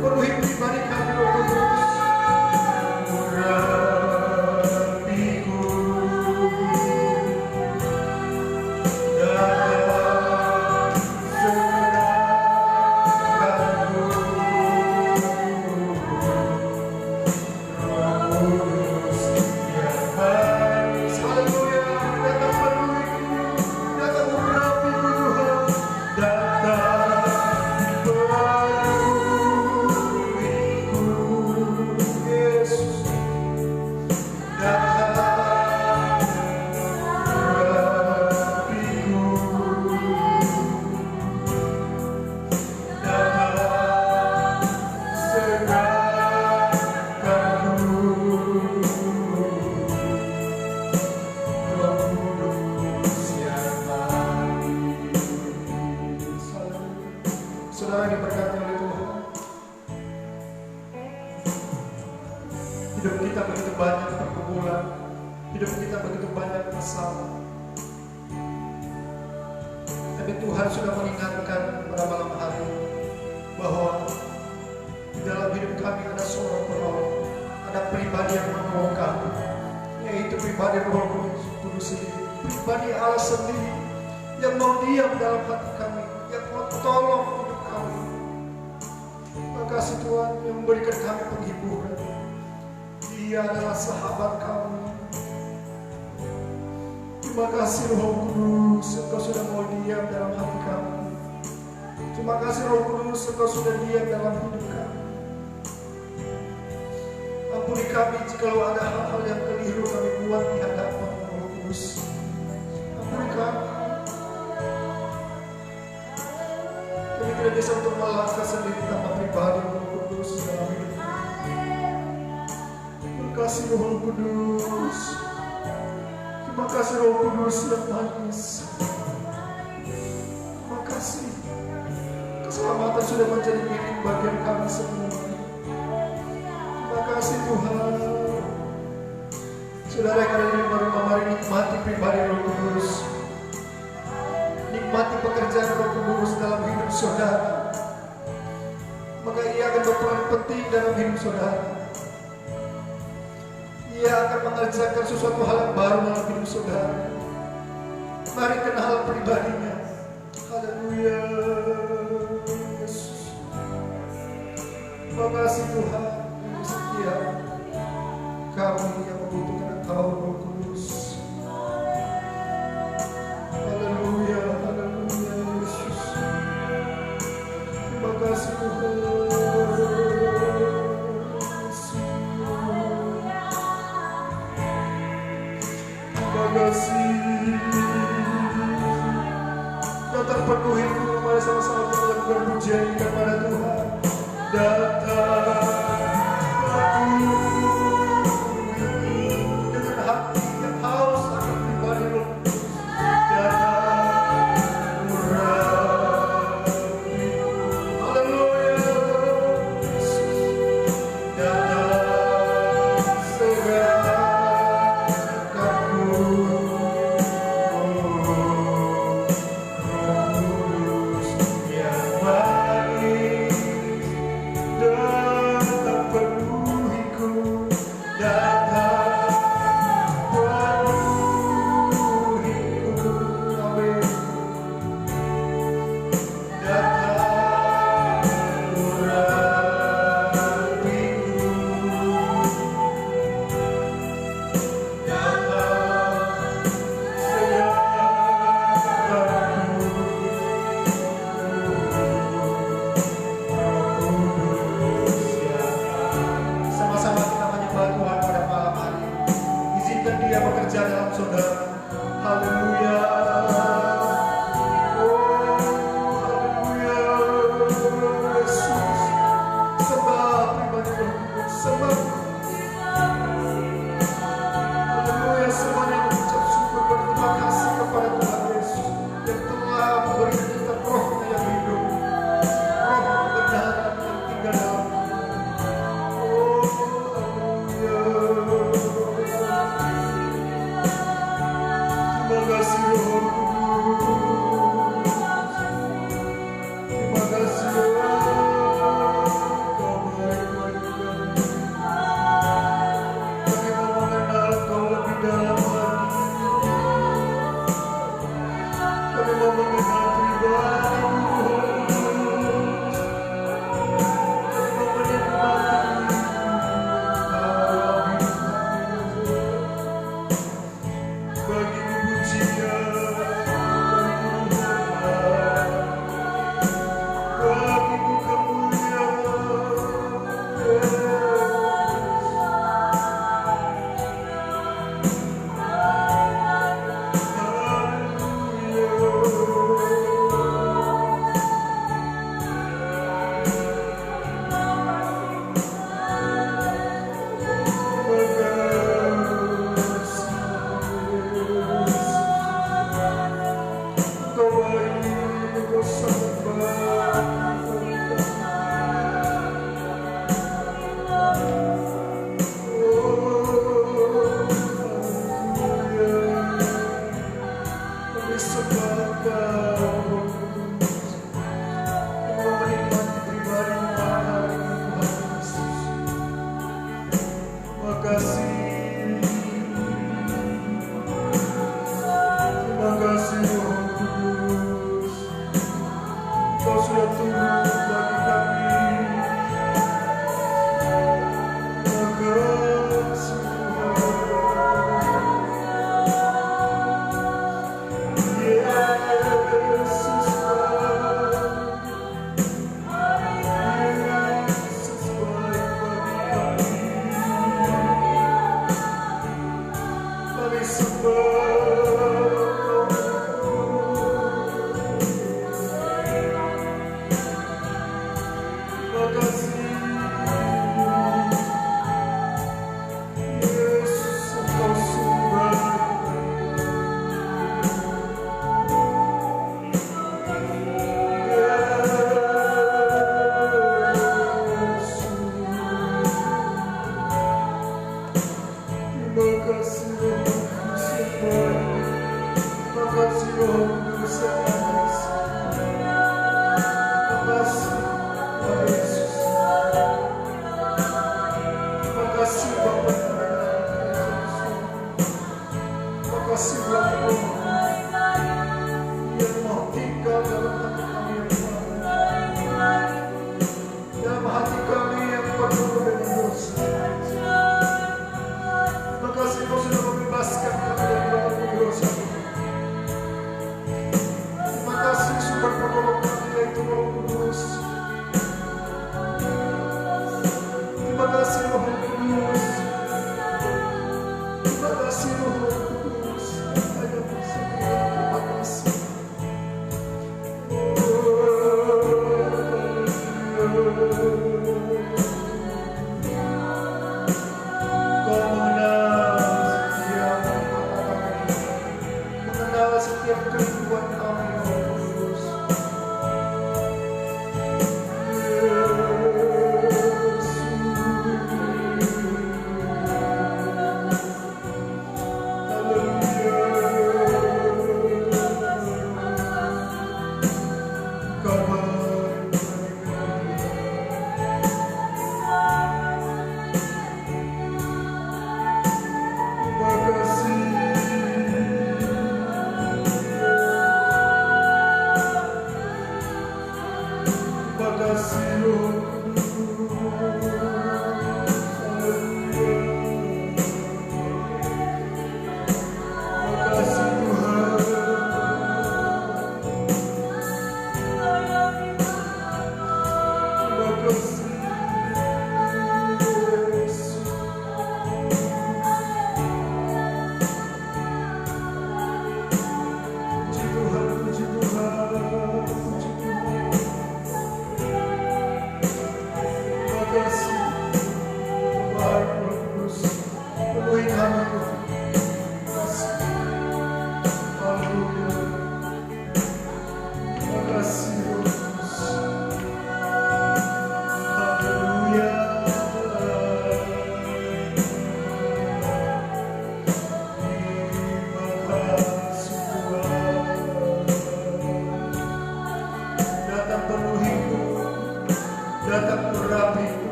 penuhi pribadi kami Roh Kudus. Urapiku, datang segalaku. Roh Kudus yang manis, haleluya, datang penuhiku, datang urapiku Tuhan, datang penuhiku, Yesus, datang urapiku, datang segalaku. Roh Kudus yang manis. Saudara diberkati oleh Tuhan, hidup kita begitu banyak pergumulan, hidup kita begitu banyak masalah, tapi Tuhan sudah mengingatkan pada malam hari bahwa di dalam hidup kami ada seorang penolong, ada pribadi yang menolong kami, yaitu pribadi Roh Kudus sendiri, pribadi Allah sendiri yang mau diam dalam hati kami, yang mau tolong hidup kami. Terima kasih Tuhan yang memberikan kami penghiburan. Dia adalah sahabat kami. Terima kasih Roh Kudus, Engkau sudah mau diam dalam hati kami. Terima kasih Roh Kudus, Engkau sudah diam dalam hidup kami. Ampuni kami jikalau ada hal-hal yang keliru kami buat di hadapan Roh Kudus. Ampuni kami. Kami tidak bisa untuk melangkah sendiri tanpa pribadi Roh Kudus dalam hidup kami. Terima kasih Roh Kudus. Terima kasih Roh Kudus yang manis. Terima kasih. Keselamatan sudah menjadi milik bagian kami semua. Terima kasih Tuhan. Saudara yang ada di rumah-rumah, mari nikmati pribadi Roh Kudus. Nikmati pekerjaan Roh Kudus dalam hidup saudara. Maka Ia akan berperan penting dalam hidup saudara. Ia akan mengerjakan sesuatu hal yang baru dalam hidup saudara. Mari kenal pribadinya. Haleluya, Yesus. Terima kasih Tuhan yang setia. Kami yang membutuhkan Engkau Roh Kudus. Haleluya, haleluya, Yesus. Terima kasih Tuhan. Terima kasih.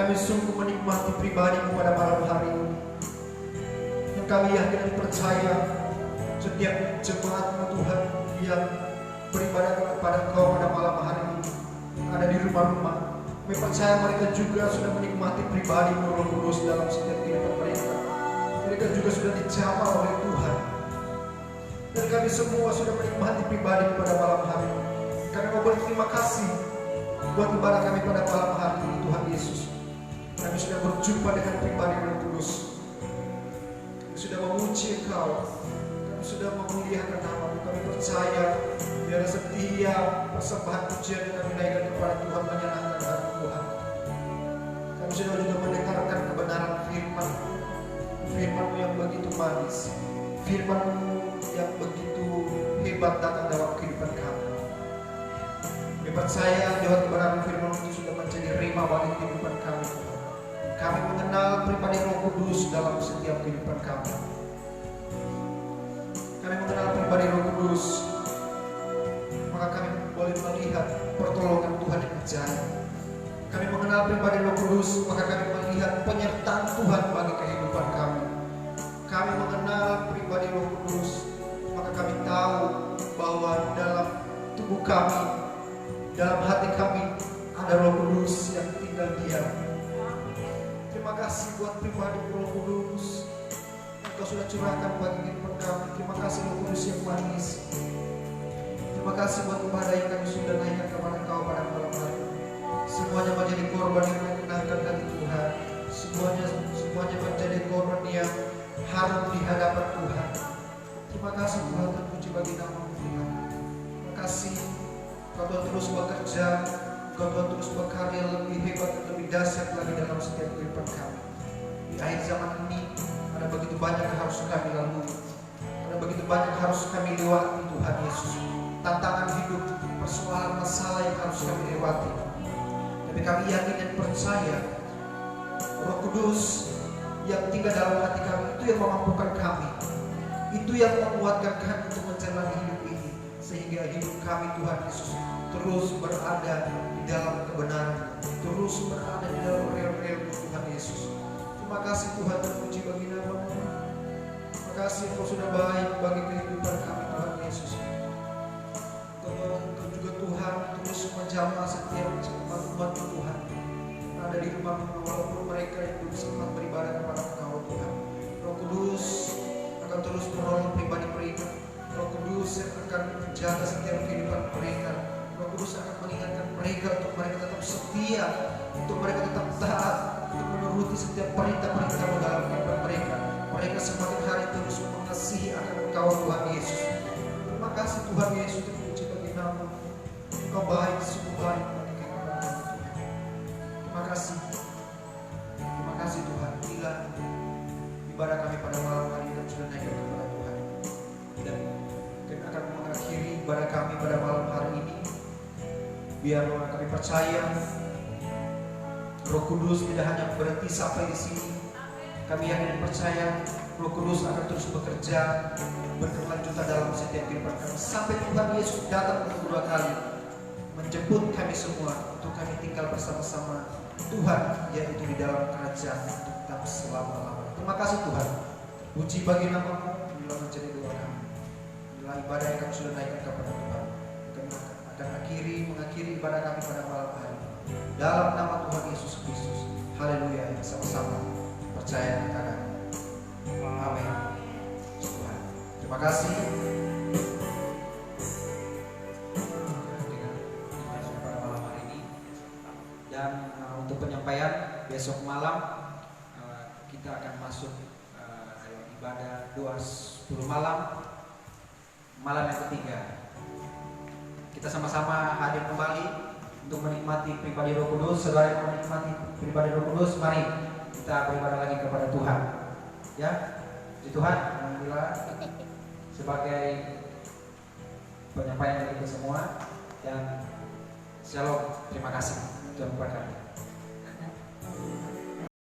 kami sungguh menikmati pribadi-Mu pada malam hari ini. Dan kami yakin dan percaya setiap jemaat-Mu Tuhan yang beribadah kepada Engkau pada malam hari ini ada di rumah-rumah. Kami percaya mereka juga sudah menikmati pribadi-Mu Roh Kudus dalam setiap kehidupan mereka. Mereka juga sudah dijamah oleh Tuhan. Dan kami semua sudah menikmati pribadi pada malam hari ini. Kami mau berterima kasih buat ibadah kami pada malam hari ini, Tuhan Yesus. Kami sudah berjumpa dengan pribadi Roh Kudus. Kami sudah memuji Engkau. Kami sudah memuliakan nama-Mu. Kami percaya biar setiap persembahan pujian yang kami naikkan kepada Tuhan menyenangkan hati Tuhan. Kami sudah juga mendengarkan kebenaran firman, firman-Mu yang begitu manis, firman-Mu yang begitu hebat datang dalam kehidupan kami. Kami percaya lewat kebenaran firman itu sudah menjadi rema bagi kehidupan kami. Kami mengenal pribadi Roh Kudus dalam setiap kehidupan kami. Kami mengenal pribadi Roh Kudus, maka kami boleh melihat pertolongan Tuhan yang ajaib. Kami mengenal pribadi Roh Kudus, maka kami melihat penyertaan Tuhan bagi kehidupan kami. Kami mengenal pribadi Roh Kudus, maka kami tahu bahwa dalam tubuh kami, dalam hati kami ada Roh Kudus yang tinggal diam. Terima kasih buat pribadi Roh Kudus yang Kau sudah curahkan bagi kehidupan kami. Terima kasih Roh Kudus yang manis. Terima kasih buat ibadah yang kami sudah naikkan kepada Engkau pada malam hari. Semuanya menjadi korban yang menyenangkan hati Tuhan. Semuanya menjadi korban yang harum di hadapan Tuhan. Terima kasih Tuhan, terpuji bagi nama-Mu Tuhan. Terima kasih Kau Tuhan terus bekerja, Kau Tuhan terus berkarya lebih hebat dan lebih dahsyat lagi dalam setiap kehidupan kami. Di akhir zaman ini ada begitu banyak yang harus kami lalui, ada begitu banyak yang harus kami lewati Tuhan Yesus. Tantangan hidup, persoalan masalah yang harus kami lewati. Tapi kami yakin dan percaya Roh Kudus yang tinggal dalam hati kami itu yang memampukan kami, itu yang menguatkan kami untuk menjalani hidup ini, sehingga hidup kami Tuhan Yesus terus berada di dalam kebenaran, terus berada di dalam rel-rel Tuhan Yesus. Terima kasih Tuhan, terpuji bagi nama-Mu. Terima kasih Engkau sudah baik bagi kehidupan kami Tuhan Yesus. Engkau juga Tuhan terus menjamah setiap umat Tuhan ada di rumah, walaupun mereka yang belum sempat beribadah kepada Engkau Tuhan. Roh Kudus akan terus menolong pribadi mereka. Roh Kudus yang akan menjaga setiap kehidupan mereka. Roh Kudus akan mengingatkan mereka untuk mereka tetap setia, untuk mereka tetap taat, untuk menuruti setiap perintah-perintah dalam kehidupan mereka. Mereka semakin hari terus mengasihi akan Engkau Tuhan Yesus. Terima kasih Tuhan Yesus, terpuji bagi nama-Mu. Engkau baik, sungguh baik bagi kehidupan kami Tuhan. Terima kasih. Terima kasih Tuhan. Bila ibadah kami pada malam hari ini sudah naikkan kepada Tuhan, dan akan mengakhiri ibadah kami pada malam hari ini, biarlah kami percaya Roh Kudus tidak hanya berhenti sampai di sini. Kami yakin dan percaya Roh Kudus akan terus bekerja berkelanjutan dalam setiap kehidupan kami sampai Tuhan Yesus datang untuk kedua kali menjemput kami semua untuk kami tinggal bersama-sama Tuhan, yaitu di dalam kerajaan untuk tetap selama-lamanya. Terima kasih Tuhan. Puji bagi nama-Mu. Bila menjadi doa kami, bila ibadah yang kami sudah naikkan kepada Tuhan, kami akan mengakhiri ibadah kami pada malam hari ini. Dalam nama Tuhan Yesus Kristus. Haleluya. Sama-sama percaya dan katakan amin. Tuhan, terima kasih. Pada malam hari ini, dan untuk penyampaian besok malam kita akan masuk dalam ibadah doa 10 malam yang ketiga. Kita sama-sama hadir kembali untuk menikmati pribadi Roh Kudus. Saudara yang menikmati pribadi Roh Kudus, mari kita beribadah lagi kepada Tuhan. Ya, di Tuhan, alhamdulillah, sebagai penyampaian dari kita semua, dan shalom, terima kasih Tuhan memberkati.